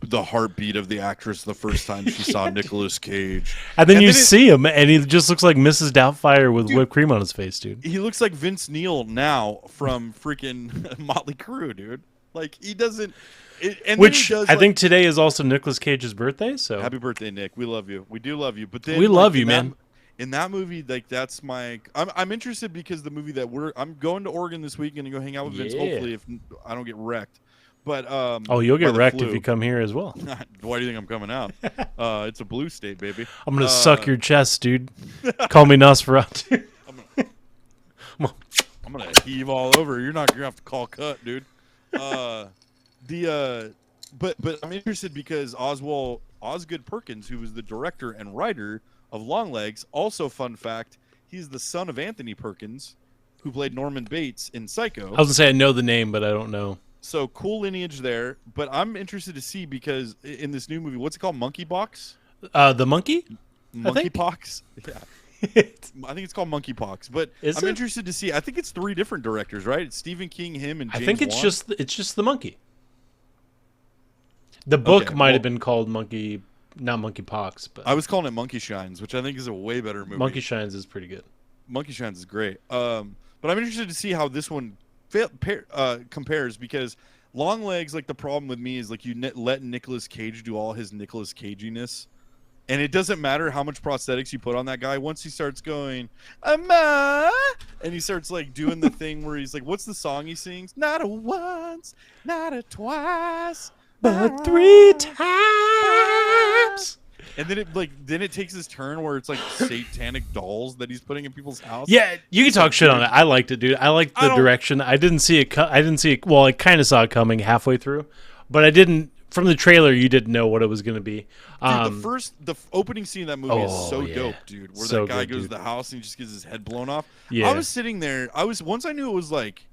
A: the heartbeat of the actress the first time she saw Nicolas Cage.
B: And then you see him, and he just looks like Mrs. Doubtfire with whipped cream on his face, dude.
A: He looks like Vince Neil now from freaking Motley Crue, dude. Like he doesn't. And
B: Which
A: then he does,
B: I think today is also Nicolas Cage's birthday. So
A: happy birthday, Nick. We love you. We do love you. But then
B: we love
A: like,
B: you, man.
A: In that movie, like that's my. I'm interested because the movie that I'm going to Oregon this week and to go hang out with Vince.
B: Yeah.
A: Hopefully, if I don't get wrecked. But
B: Oh, you'll
A: by
B: get
A: the
B: wrecked
A: flu.
B: if you come here as well.
A: Why do you think I'm coming out? It's a blue state, baby.
B: I'm gonna suck your chest, dude. Call me Nosferatu.
A: I'm gonna heave all over. You're not gonna have to call cut, dude. But I'm interested because Osgood Perkins, who was the director and writer of Longlegs, also fun fact, he's the son of Anthony Perkins, who played Norman Bates in Psycho.
B: I was gonna say I know the name, but I don't know.
A: So cool lineage there. But I'm interested to see because in this new movie, what's it called? Monkey Box?
B: The monkey?
A: Monkeypox? Yeah. I think it's called Monkeypox, but
B: Is
A: I'm
B: it?
A: interested to see. I think it's 3 different directors, right? It's Stephen King, him, and James
B: I think it's
A: Wan.
B: just the monkey. The book
A: Okay,
B: might
A: well-
B: have been called Monkey, not Monkeypox, but
A: I was calling it Monkey Shines, which I think is a way better movie.
B: Monkey Shines is pretty good.
A: Monkey Shines is great. But I'm interested to see how this one compares because Longlegs, like the problem with me is like you let Nicolas Cage do all his Nicolas Caginess. And it doesn't matter how much prosthetics you put on that guy. Once he starts going, Amma, and he starts like doing the thing where he's like, what's the song he sings? Not a once, not a twice,
B: But 3 times.
A: And then it takes this turn where it's like satanic dolls that he's putting in people's house.
B: Yeah, you can talk shit on it. I liked it, dude. I liked the direction. I didn't see it. I didn't see it. Well, I kind of saw it coming halfway through, but I didn't. From the trailer, you didn't know what it was going to be.
A: Dude, the opening scene of that movie is so
B: yeah.
A: dope, dude. Where
B: So
A: that guy
B: good,
A: goes
B: dude.
A: to the house and he just gets his head blown off.
B: Yeah.
A: I was sitting there. Once I knew it was like,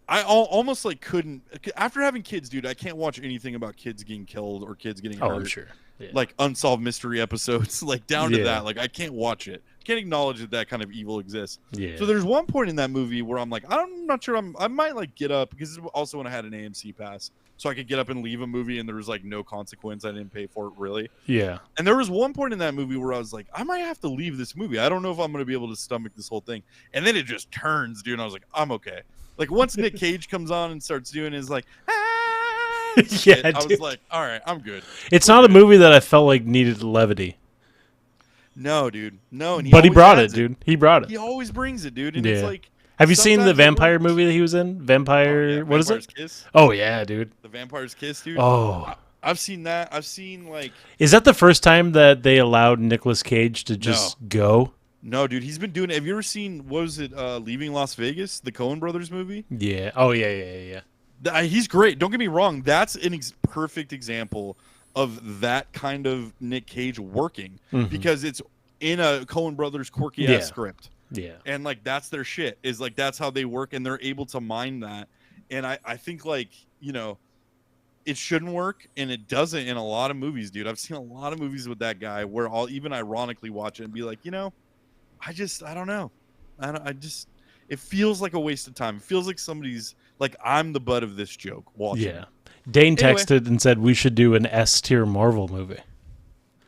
A: I almost like couldn't. After having kids, dude, I can't watch anything about kids getting killed or kids getting hurt.
B: Oh, I'm sure. Yeah.
A: Like unsolved mystery episodes, like down to
B: Yeah.
A: that. Like I can't watch it. I can't acknowledge that kind of evil exists.
B: Yeah.
A: So there's one point in that movie where I'm like, I'm not sure. I might like get up because this is also when I had an AMC pass, so I could get up and leave a movie and there was like no consequence. I didn't pay for it really.
B: Yeah.
A: And there was one point in that movie where I was like, I might have to leave this movie. I don't know if I'm going to be able to stomach this whole thing. And then it just turns, dude. And I was like, I'm okay. Like once Nick Cage comes on and starts doing his like, shit, I was
B: dude.
A: like, all right, I'm good.
B: It's not a movie that I felt like needed levity,
A: No, dude, no. And
B: but he
A: always
B: brought it,
A: has
B: dude. He brought it.
A: He always brings it, dude. And it's
B: Yeah.
A: like,
B: Have you seen the
A: sometimes it
B: vampire
A: works.
B: movie that he was in? Vampire,
A: Oh, yeah,
B: what is
A: Vampire's
B: it?
A: Kiss?
B: Oh yeah, dude.
A: The Vampire's Kiss, dude.
B: Oh,
A: I've seen that. I've seen like
B: is that the first time that they allowed Nicolas Cage to just go?
A: No, dude, he's been doing. Have you ever seen? What was it? Leaving Las Vegas, the Coen Brothers movie.
B: Yeah. Oh yeah, yeah, yeah.
A: He's great. Don't get me wrong. That's an perfect example of that kind of Nick Cage working
B: Mm-hmm.
A: because it's in a Coen Brothers quirky ass
B: Yeah.
A: script,
B: Yeah.
A: and like that's their shit. Is like that's how they work, and they're able to mine that. And I think like it shouldn't work, and it doesn't in a lot of movies, dude. I've seen a lot of movies with that guy where I'll even ironically watch it and be like, I don't know. I just it feels like a waste of time. It feels like somebody's like I'm the butt of this joke watching
B: Yeah.
A: it.
B: Dane
A: Anyway,
B: texted and said we should do an S tier Marvel movie,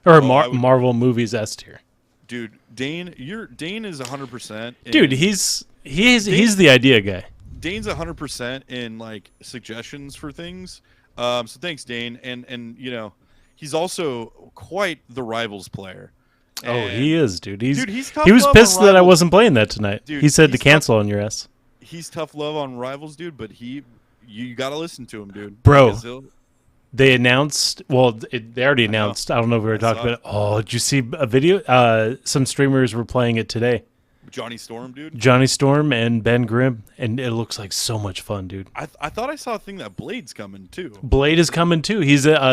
B: or
A: I would,
B: Marvel movies S tier.
A: dude. Dane is 100%.
B: Dude, he's the idea guy.
A: Dane's 100% in like suggestions for things. So thanks, Dane. And he's also quite the Rivals player.
B: Oh, he
A: And
B: is, dude.
A: he's tough
B: He was
A: love
B: pissed
A: on
B: that I
A: Rivals.
B: wasn't playing that tonight.
A: Dude,
B: He said to
A: he's
B: cancel on your ass.
A: He's tough love on Rivals, dude. But you got to listen to him, dude.
B: Bro.
A: Because
B: They announced. Well, they already announced. I don't know if we were talking about it. Oh, did you see a video? Some streamers were playing it today.
A: Johnny Storm, dude.
B: Johnny Storm and Ben Grimm, and it looks like so much fun, dude.
A: I thought I saw a thing that Blade's coming too.
B: Blade is coming too.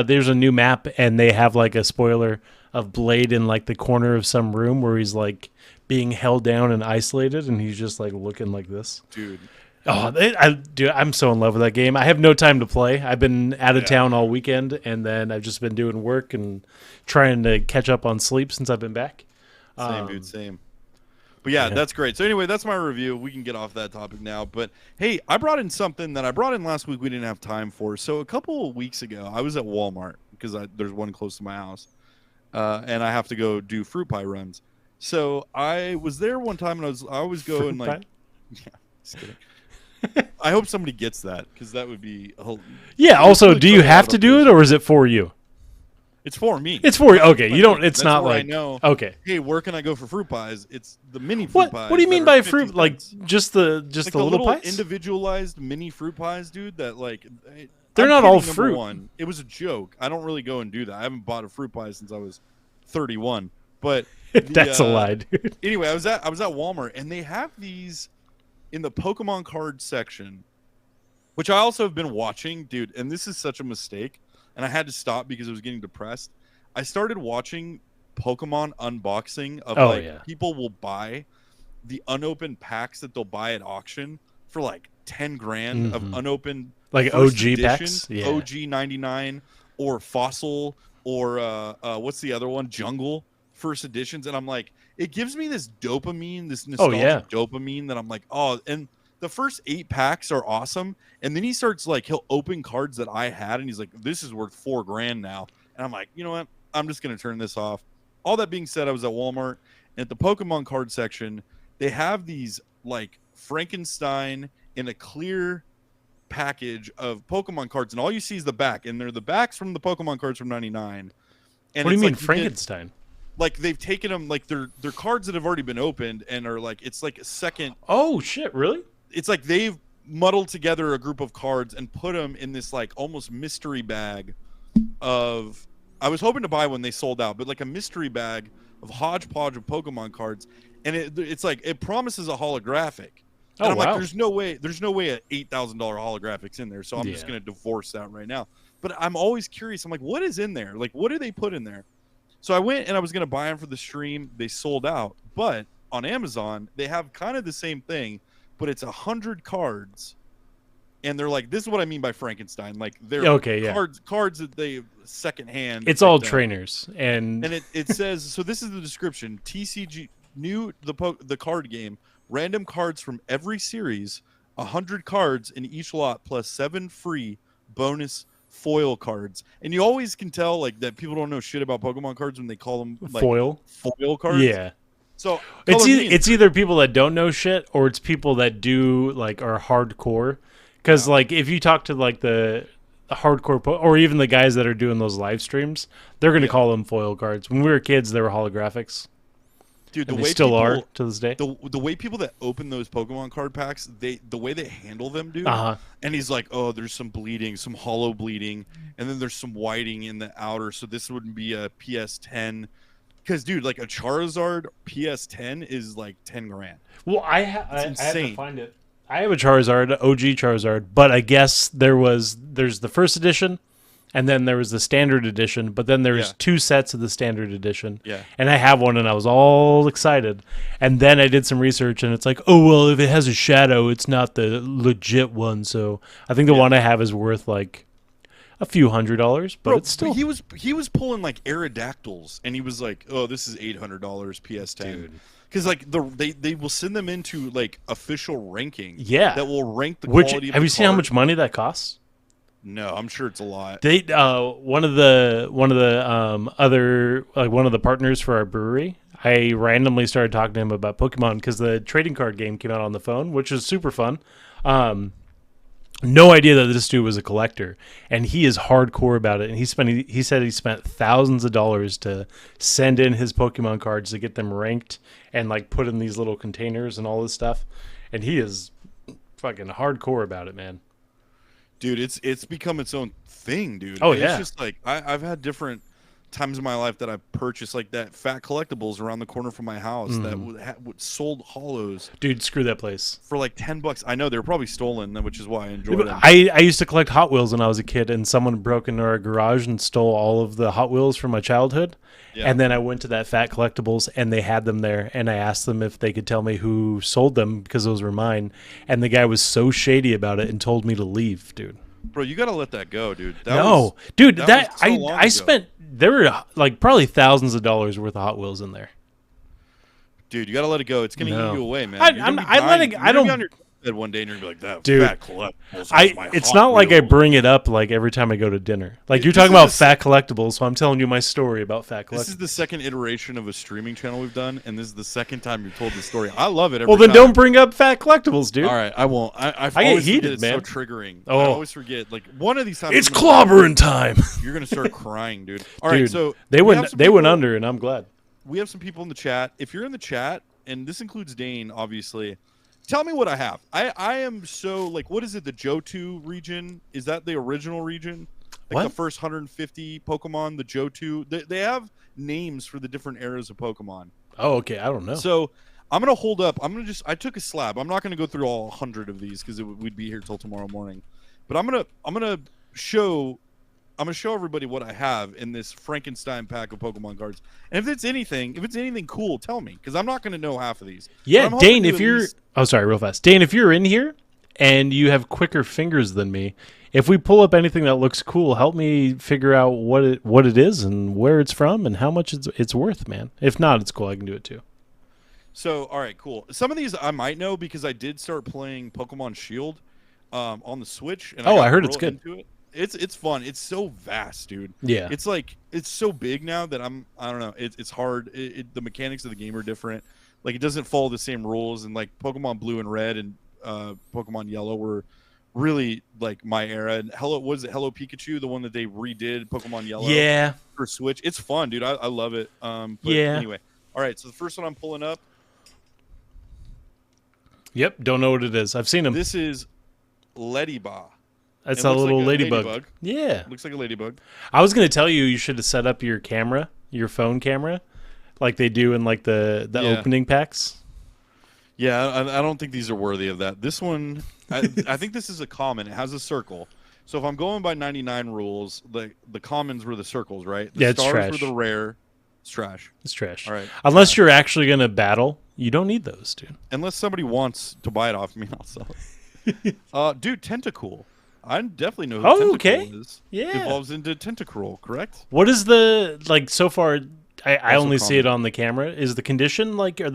B: There's a new map, and they have like a spoiler of Blade in like the corner of some room where he's like being held down and isolated, and he's just like looking like this.
A: Dude.
B: Oh, dude, I'm so in love with that game. I have no time to play. I've been out of town all weekend, and then I've just been doing work and trying to catch up on sleep since I've been back.
A: Same, dude, same. But yeah, that's great. So anyway, that's my review. We can get off that topic now. But hey, I brought in something that I brought in last week we didn't have time for. So a couple of weeks ago, I was at Walmart because there's one close to my house, and I have to go do fruit pie runs. So I was there one time, and I always go
B: Fruit
A: and like,
B: pie?
A: yeah, just kidding. I hope somebody gets that because that would be.
B: Yeah. Also, do you have to do it, or is it for you?
A: It's for me.
B: It's for you. Okay, you don't. It's
A: That's
B: not
A: where
B: like.
A: I know.
B: Okay.
A: Hey, where can I go for fruit pies? It's the mini fruit pies.
B: What do you
A: that
B: mean
A: are
B: by
A: 50
B: fruit? Like
A: cents.
B: just the
A: Like
B: the little pies?
A: individualized mini fruit pies, dude. That like
B: They're
A: I'm
B: not all
A: kidding, number
B: fruit.
A: one. It was a joke. I don't really go and do that. I haven't bought a fruit pie since I was 31. But
B: That's a lie, dude.
A: anyway, I was at Walmart, and they have these in the Pokemon card section, which I also have been watching, dude. And this is such a mistake, and I had to stop because I was getting depressed. I started watching Pokemon unboxing of people will buy the unopened packs that they'll buy at auction for like 10 grand of unopened
B: Like
A: first
B: OG
A: edition,
B: packs? Yeah.
A: OG 99 or Fossil or what's the other one? Jungle first editions. And I'm like, it gives me this dopamine, this nostalgic dopamine that I'm like, oh, and the first 8 packs are awesome. And then he starts like, he'll open cards that I had and he's like, this is worth 4 grand now. And I'm like, you know what? I'm just going to turn this off. All that being said, I was at Walmart, and at the Pokemon card section, they have these like Frankenstein in a clear package of Pokemon cards, and all you see is the back, and they're the backs from the Pokemon cards from '99. And
B: What do you mean
A: like
B: Frankenstein?
A: like they've taken them, like they're cards that have already been opened, and are like it's like a second.
B: Oh shit! Really?
A: It's like they've muddled together a group of cards and put them in this like almost mystery bag of. I was hoping to buy when they sold out, but like a mystery bag of hodgepodge of Pokemon cards, and it's like it promises a holographic. And I'm like, there's no way a $8,000 holographic's in there, so I'm just gonna divorce that right now. But I'm always curious. I'm like, what is in there? Like, what do they put in there? So I went and I was gonna buy them for the stream. They sold out, but on Amazon they have kind of the same thing, but it's 100 cards. And they're like, this is what I mean by Frankenstein. Like they're cards that they secondhand.
B: It's all trainers, and
A: it says so. This is the description: TCG new the card game. Random cards from every series, 100 cards in each lot, plus 7 free bonus foil cards. And you always can tell like that people don't know shit about Pokemon cards when they call them like, foil cards.
B: Yeah.
A: So
B: it's either people that don't know shit or it's people that do like are hardcore. Because like if you talk to like the hardcore or even the guys that are doing those live streams, they're going to call them foil cards. When we were kids, they were holographics.
A: Dude,
B: the way they still are to this day.
A: The way people that open those Pokemon card packs, the way they handle them, dude. And he's like, oh, there's some bleeding, some hollow bleeding, and then there's some whiting in the outer. So this wouldn't be a PS10 Because dude, like a Charizard PS10 is like 10 grand.
B: Well,
A: It's
B: I have to
A: insane.
B: find it. I have a Charizard, OG Charizard, but I guess there's the first edition, and then there was the standard edition, but then there's
A: Yeah.
B: two sets of the standard edition.
A: Yeah.
B: And I have one, and I was all excited. And then I did some research, and it's like, oh well, if it has a shadow, it's not the legit one. So I think the one I have is worth like a few $100s, but it's still.
A: He was pulling like Aerodactyls, and he was like, "Oh, this is $800 PS10." Because like they will send them into like official ranking.
B: Yeah.
A: That will rank the
B: Which
A: quality. Of
B: have
A: the
B: you seen how
A: card.
B: much money that costs?
A: No, I'm sure it's a lot.
B: They one of the other like one of the partners for our brewery. I randomly started talking to him about Pokemon because the trading card game came out on the phone, which is super fun. No idea that this dude was a collector, and he is hardcore about it. And he said he spent thousands of dollars to send in his Pokemon cards to get them ranked and like put in these little containers and all this stuff. And he is fucking hardcore about it, man.
A: Dude, it's become its own thing, dude.
B: Oh,
A: It's
B: yeah.
A: just like I've had different times in my life that I purchased like that Fat Collectibles around the corner from my house that sold hollows
B: Dude, screw that place.
A: for like $10. I know they were probably stolen, which is why I enjoy them.
B: I used to collect Hot Wheels when I was a kid, and someone broke into our garage and stole all of the Hot Wheels from my childhood.
A: Yeah.
B: And then I went to that Fat Collectibles, and they had them there, and I asked them if they could tell me who sold them because those were mine. And the guy was so shady about it and told me to leave, dude.
A: Bro, you gotta let that go, dude.
B: Dude,
A: that was so long
B: I
A: ago.
B: spent there were like probably thousands of dollars worth of Hot Wheels in there.
A: Dude, you gotta let it go. It's gonna
B: No.
A: eat you away, man.
B: I-
A: You're
B: I'm-
A: gonna be
B: I let
A: dying.
B: it- I
A: You're gonna be
B: don't-
A: on your bed one day and you're gonna be like, that
B: Dude,
A: Fat Collectibles has my
B: It's
A: Hot
B: not like I
A: Wheels."
B: bring it up like every time I go to dinner. Like you're
A: This
B: talking
A: is
B: about
A: the
B: Fat Collectibles, so I'm telling you my story about Fat
A: This
B: Collectibles.
A: is the second iteration of a streaming channel we've done, and this is the second time you've told the story. I love it. Every
B: Well, then
A: time.
B: don't bring up Fat Collectibles, dude.
A: All right, I won't. I
B: get
A: always
B: heated,
A: forget it's
B: man.
A: so triggering.
B: Oh.
A: I always forget. Like one of these times,
B: It's
A: I'm gonna-
B: clobbering time.
A: You're gonna start crying, dude. All right,
B: Dude,
A: so
B: they
A: we have
B: went
A: some
B: they went
A: people-
B: under, and I'm glad.
A: We have some people in the chat. If you're in the chat, and this includes Dane, obviously, tell me what I have. I am so like, what is it? The Johto region? Is that the original region? Like
B: What?
A: the first 150 Pokemon, the Johto. They have names for the different eras of Pokemon.
B: Oh, okay. I don't know.
A: So I'm gonna hold up. I took a slab. I'm not gonna go through all 100 of these because we'd be here till tomorrow morning. But I'm gonna show everybody what I have in this Frankenstein pack of Pokemon cards. And if it's anything cool, tell me because I'm not gonna know half of these. But
B: Yeah,
A: I'm hoping
B: Dane,
A: to
B: if
A: at
B: you're
A: least-
B: oh sorry, real fast. Dane, if you're in here and you have quicker fingers than me, if we pull up anything that looks cool, help me figure out what it is and where it's from and how much it's worth, man. If not, it's cool. I can do it too.
A: So all right, cool. Some of these I might know because I did start playing Pokemon Shield on the Switch. And
B: Oh,
A: got
B: I heard it's
A: real
B: good.
A: into it. It's fun. It's so vast, dude.
B: Yeah.
A: It's like it's so big now that I don't know. It's hard. The mechanics of the game are different. Like it doesn't follow the same rules. And like Pokemon Blue and Red and Pokemon Yellow were really like my era. And Hello Pikachu, the one that they redid Pokemon Yellow
B: Yeah.
A: for Switch. It's fun, dude. I love it. But
B: Yeah.
A: Anyway, all right. So the first one I'm pulling up.
B: Yep. Don't know what it is. I've seen them.
A: This is Ladybug.
B: That's
A: it
B: a
A: looks
B: little
A: like a
B: ladybug.
A: ladybug.
B: Yeah.
A: Looks like a ladybug.
B: I was gonna tell you should have set up your camera, your phone camera, like they do in like the
A: Yeah.
B: opening packs.
A: Yeah, I don't think these are worthy of that. This one, I think this is a common. It has a circle. So if I'm going by 99 rules, the commons were the circles, right? The
B: Yeah, it's
A: stars
B: trash.
A: were the rare. It's trash.
B: It's trash.
A: All right.
B: Unless you're actually gonna battle, you don't need those, dude.
A: Unless somebody wants to buy it off me, I'll sell it. Dude, Tentacool. I definitely know who
B: Oh,
A: Tentacool
B: okay.
A: is.
B: Yeah.
A: Evolves into Tentacruel, correct?
B: What is the like so far? I
A: Also
B: only see it
A: common.
B: on the camera. Is the condition like? Are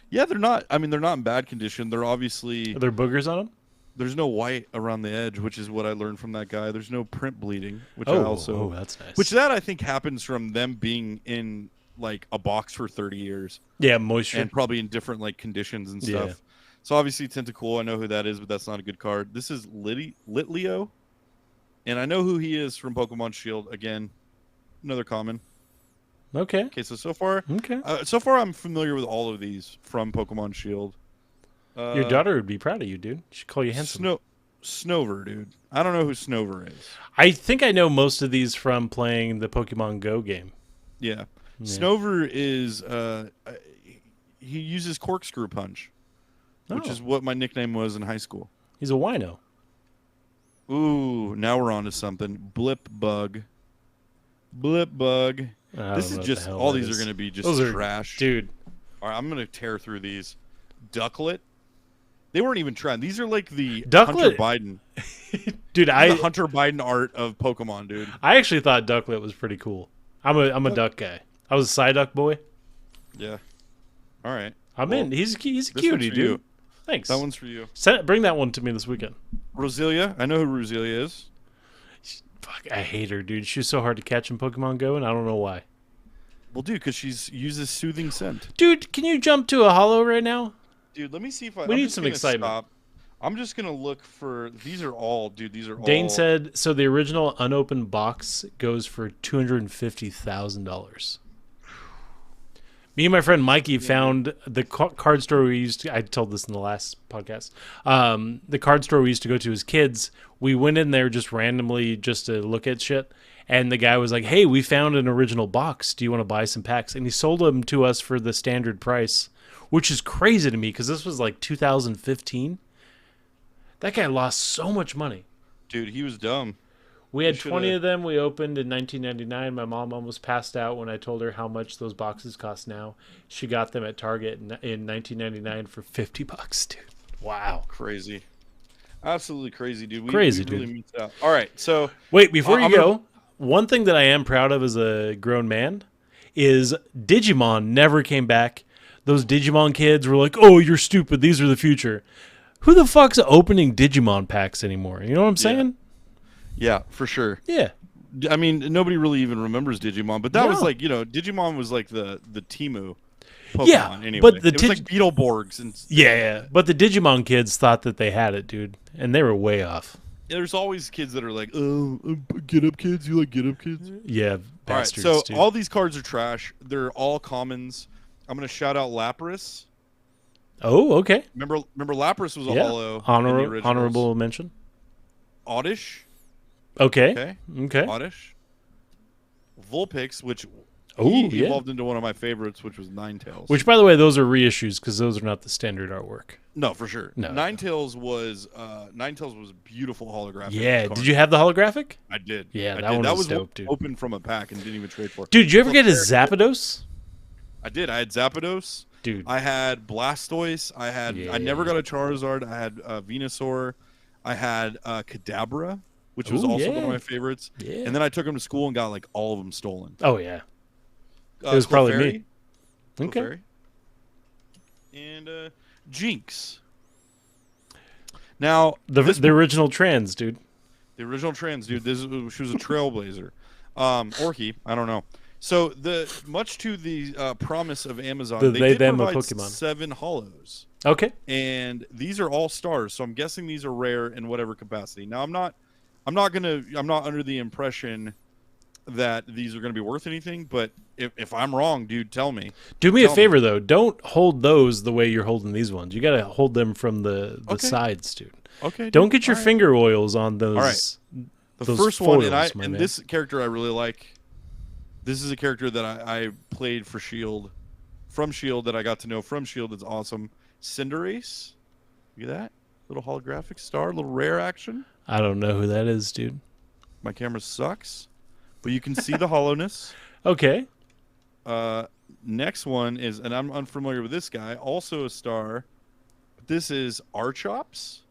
A: Yeah, they're not. I mean, they're not in bad condition. They're obviously.
B: there boogers on them?
A: There's no white around the edge, which is what I learned from that guy. There's no print bleeding, which I also.
B: that's nice.
A: Which that I think happens from them being in like a box for 30 years
B: yeah, moisture.
A: and probably in different like conditions and stuff.
B: Yeah.
A: So obviously Tentacool, I know who that is, but that's not a good card. This is Litleo, and I know who he is from Pokemon Shield. Again, another common.
B: Okay.
A: Okay, so far,
B: Okay.
A: I'm familiar with all of these from Pokemon Shield.
B: Your daughter would be proud of you, dude. She should call you handsome.
A: Snover, dude. I don't know who Snover is.
B: I think I know most of these from playing the Pokemon Go game.
A: Yeah. Snover is he uses corkscrew punch, which is what my nickname was in high school.
B: He's a wino.
A: Ooh, now we're on to something. Blip bug. This is just all these are going to be just trash,
B: dude.
A: All right, I'm going to tear through these. Ducklet. They weren't even trying. These are like the
B: Ducklet.
A: Hunter Biden.
B: Dude,
A: the Hunter Biden art of Pokemon, dude.
B: I actually thought Ducklet was pretty cool. I'm a duck guy. I was a Psyduck boy.
A: Yeah. All right.
B: I'm in. He's a cutie, dude.
A: You.
B: Thanks.
A: That one's for you.
B: Bring that one to me this weekend.
A: Roselia. I know who Roselia is.
B: Fuck, I hate her, dude. She was so hard to catch in Pokemon Go, and I don't know why.
A: Well, dude, because she uses soothing scent.
B: Dude, can you jump to a holo right now?
A: Dude, let me see if I...
B: We need some excitement.
A: Stop. I'm just going to look for... These are all... Dude, these are all...
B: Dane said, so the original unopened box goes for $250,000. Me and my friend Mikey found the card store we used to... I told this in the last podcast. The card store we used to go to as kids, we went in there just randomly just to look at shit. And the guy was like, hey, we found an original box. Do you want to buy some packs? And he sold them to us for the standard price, which is crazy to me because this was like 2015. That guy lost so much money.
A: Dude, he was dumb.
B: We had 20 of them. We opened in 1999. My mom almost passed out when I told her how much those boxes cost now. She got them at Target in 1999 for $50, dude. Wow.
A: Crazy. Absolutely crazy, dude.
B: Crazy,
A: really
B: dude.
A: Meets out. All right, so...
B: Wait, before you go, one thing that I am proud of as a grown man is Digimon never came back. Those Digimon kids were like, oh, you're stupid. These are the future. Who the fuck's opening Digimon packs anymore? You know what I'm saying?
A: Yeah, for sure.
B: Yeah.
A: I mean, nobody really even remembers Digimon, but that was like, Digimon was like the Temu Pokemon anyway.
B: But
A: it was like Beetleborgs. And
B: yeah. But the Digimon kids thought that they had it, dude. And they were way off.
A: There's always kids that are like, oh, get up kids. You like get up kids?
B: Yeah, bastards,
A: all right, so
B: dude.
A: all these cards are trash. They're all commons. I'm going to shout out Lapras.
B: Oh, okay.
A: Remember Lapras was a holo.
B: Honorable mention.
A: Oddish.
B: Okay.
A: Oddish. Vulpix, which evolved into one of my favorites, which was Ninetales.
B: Which, by the way, those are reissues because those are not the standard artwork.
A: No, for sure.
B: No.
A: Ninetales was a beautiful holographic.
B: Yeah.
A: card.
B: Did you have the holographic?
A: I did.
B: Yeah,
A: that
B: was dope, dude.
A: Open from a pack and didn't even trade for it.
B: Dude, did you ever get a Zapdos?
A: I did. I had Zapdos.
B: Dude.
A: I had Blastoise. I never got a Charizard. I had Venusaur. I had Kadabra, which was also one of my favorites.
B: Yeah.
A: And then I took them to school and got like all of them stolen.
B: Oh yeah. It was probably me. Okay.
A: Clefairy. And Jinx. Now
B: the original trans, dude.
A: The original trans, dude. She was a trailblazer. Or he, I don't know. So much to the promise of Amazon, they did provide
B: Pokemon.
A: 7 holos.
B: Okay.
A: And these are all stars, so I'm guessing these are rare in whatever capacity. Now I'm not under the impression that these are going to be worth anything, but if I'm wrong, dude, tell me.
B: Do me a favor though. Don't hold those the way you're holding these ones. You got to hold them from the sides, dude.
A: Okay.
B: Don't get your finger oils on those.
A: All right. The
B: those
A: first
B: foils,
A: one, and this character I really like. This is a character that I played for Shield, from Shield, that I got to know from Shield. It's awesome. Cinderace. Look at that. Little holographic star, little rare action.
B: I don't know who that is, dude.
A: My camera sucks. But you can see the hollowness.
B: Okay.
A: Next one is, and I'm unfamiliar with this guy, also a star. But this is Archops.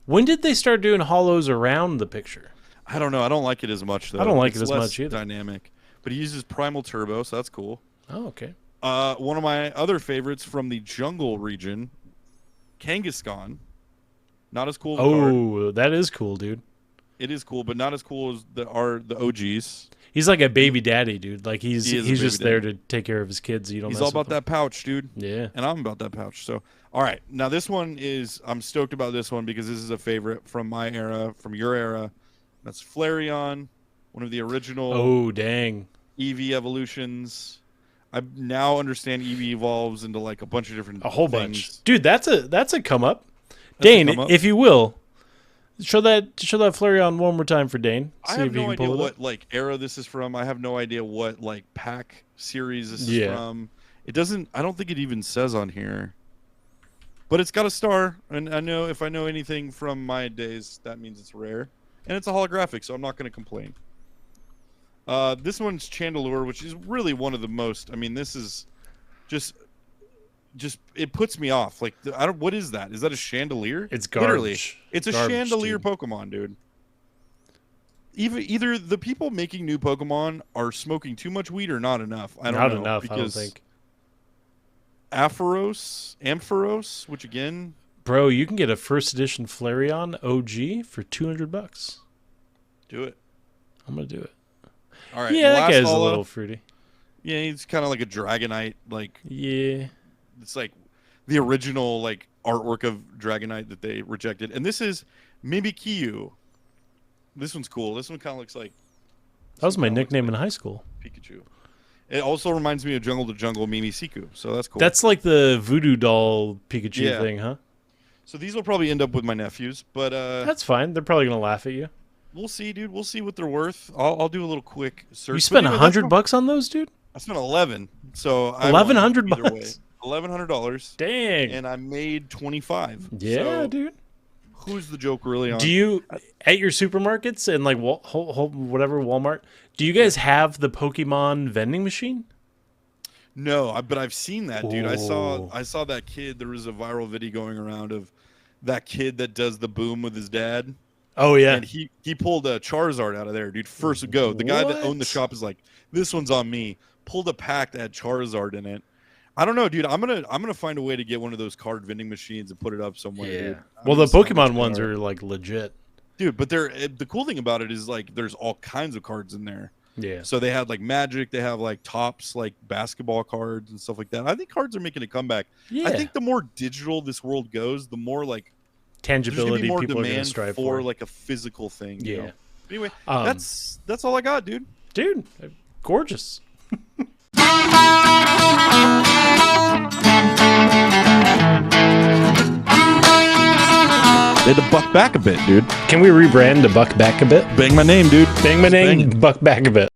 B: When did they start doing hollows around the picture?
A: I don't know. I don't like it as much, though.
B: I don't like it as much either.
A: Dynamic. But he uses Primal Turbo, so that's cool.
B: Oh, okay.
A: One of my other favorites from the jungle region, Kangaskhan. Not as cool as
B: Oh, that is cool, dude.
A: It is cool, but not as cool as the OGs.
B: He's like a baby daddy, dude. Like he's just
A: daddy.
B: there to take care of his kids. You don't.
A: He's all about that pouch, dude.
B: Yeah.
A: And I'm about that pouch. So, all right. Now this one I'm stoked about this one because this is a favorite from my era, from your era. That's Flareon, one of the original.
B: Oh, dang.
A: Eevee evolutions. I now understand Eevee evolves into like a bunch of different
B: whole
A: things.
B: bunch. Dude, that's a come up. Dane, if you will, Show that Flareon one more time for Dane.
A: I
B: See
A: have
B: if he
A: no
B: can
A: idea
B: pull it
A: what
B: up.
A: like era this is from. I have no idea what like pack series this is
B: Yeah.
A: from. It doesn't. I don't think it even says on here. But it's got a star, and I know if I know anything from my days, that means it's rare, and it's a holographic, so I'm not going to complain. This one's Chandelure, which is really one of the most. I mean, this is just it puts me off. Like, I don't. What is that? Is that a chandelier?
B: It's
A: Literally,
B: garbage.
A: it's a
B: Garbage,
A: chandelier
B: dude.
A: Pokemon, dude. Either the people making new Pokemon are smoking too much weed or not enough. I don't
B: Not
A: know.
B: enough, I don't
A: Because
B: think.
A: Ampharos, which again,
B: Bro, you can get a first edition Flareon OG for $200.
A: do it.
B: I'm gonna do it.
A: All right.
B: Yeah, that
A: last
B: guy's a
A: holo.
B: little fruity.
A: Yeah, he's kind of like a Dragonite. Like,
B: Yeah.
A: it's like the original like artwork of Dragonite that they rejected. And this is Mimikyu. This one's cool. This one kind of looks like
B: That was my nickname in high school.
A: Pikachu. It also reminds me of Jungle to Jungle Mimisiku, so that's cool.
B: That's like the voodoo doll Pikachu thing, huh?
A: So these will probably end up with my nephews, but
B: That's fine. They're probably gonna laugh at you.
A: we'll see, dude. We'll see what they're worth. I'll do a little quick search.
B: You
A: But
B: spent
A: anyway, that's
B: $100 on those, dude?
A: I spent 11. So I won
B: $1,100
A: either way.
B: bucks.
A: $1,100,
B: Dang.
A: and I made 25.
B: Yeah,
A: So
B: dude.
A: who's the joke really on?
B: Do you at your supermarkets and like whatever Walmart? Do you guys have the Pokemon vending machine?
A: No, but I've seen that, dude. I
B: Oh.
A: saw that kid. There was a viral video going around of that kid that does the boom with his dad.
B: Oh yeah.
A: And he pulled a Charizard out of there, dude. First go. The guy that owned the
B: What?
A: shop is like, this one's on me. Pulled a pack that had Charizard in it. I don't know, dude. I'm gonna find a way to get one of those card vending machines and put it up somewhere. Dude.
B: Well, the Pokemon ones are like legit.
A: dude. But the cool thing about it is like there's all kinds of cards in there.
B: Yeah.
A: So they had like Magic, they have like Tops, like basketball cards and stuff like that. I think cards are making a comeback.
B: Yeah.
A: I think the more digital this world goes, the more like there's gonna
B: Tangibility
A: be more
B: people are gonna
A: demand
B: strive
A: for
B: for.
A: like a physical thing. You
B: Yeah.
A: know? Anyway,
B: Um,
A: that's all I got, dude.
B: Dude, gorgeous.
A: They had to buck back a bit, dude.
B: Can we rebrand to Buck back a bit?
A: Bang my name, dude.
B: Bang my
A: Bang
B: name,
A: it.
B: Buck back a bit.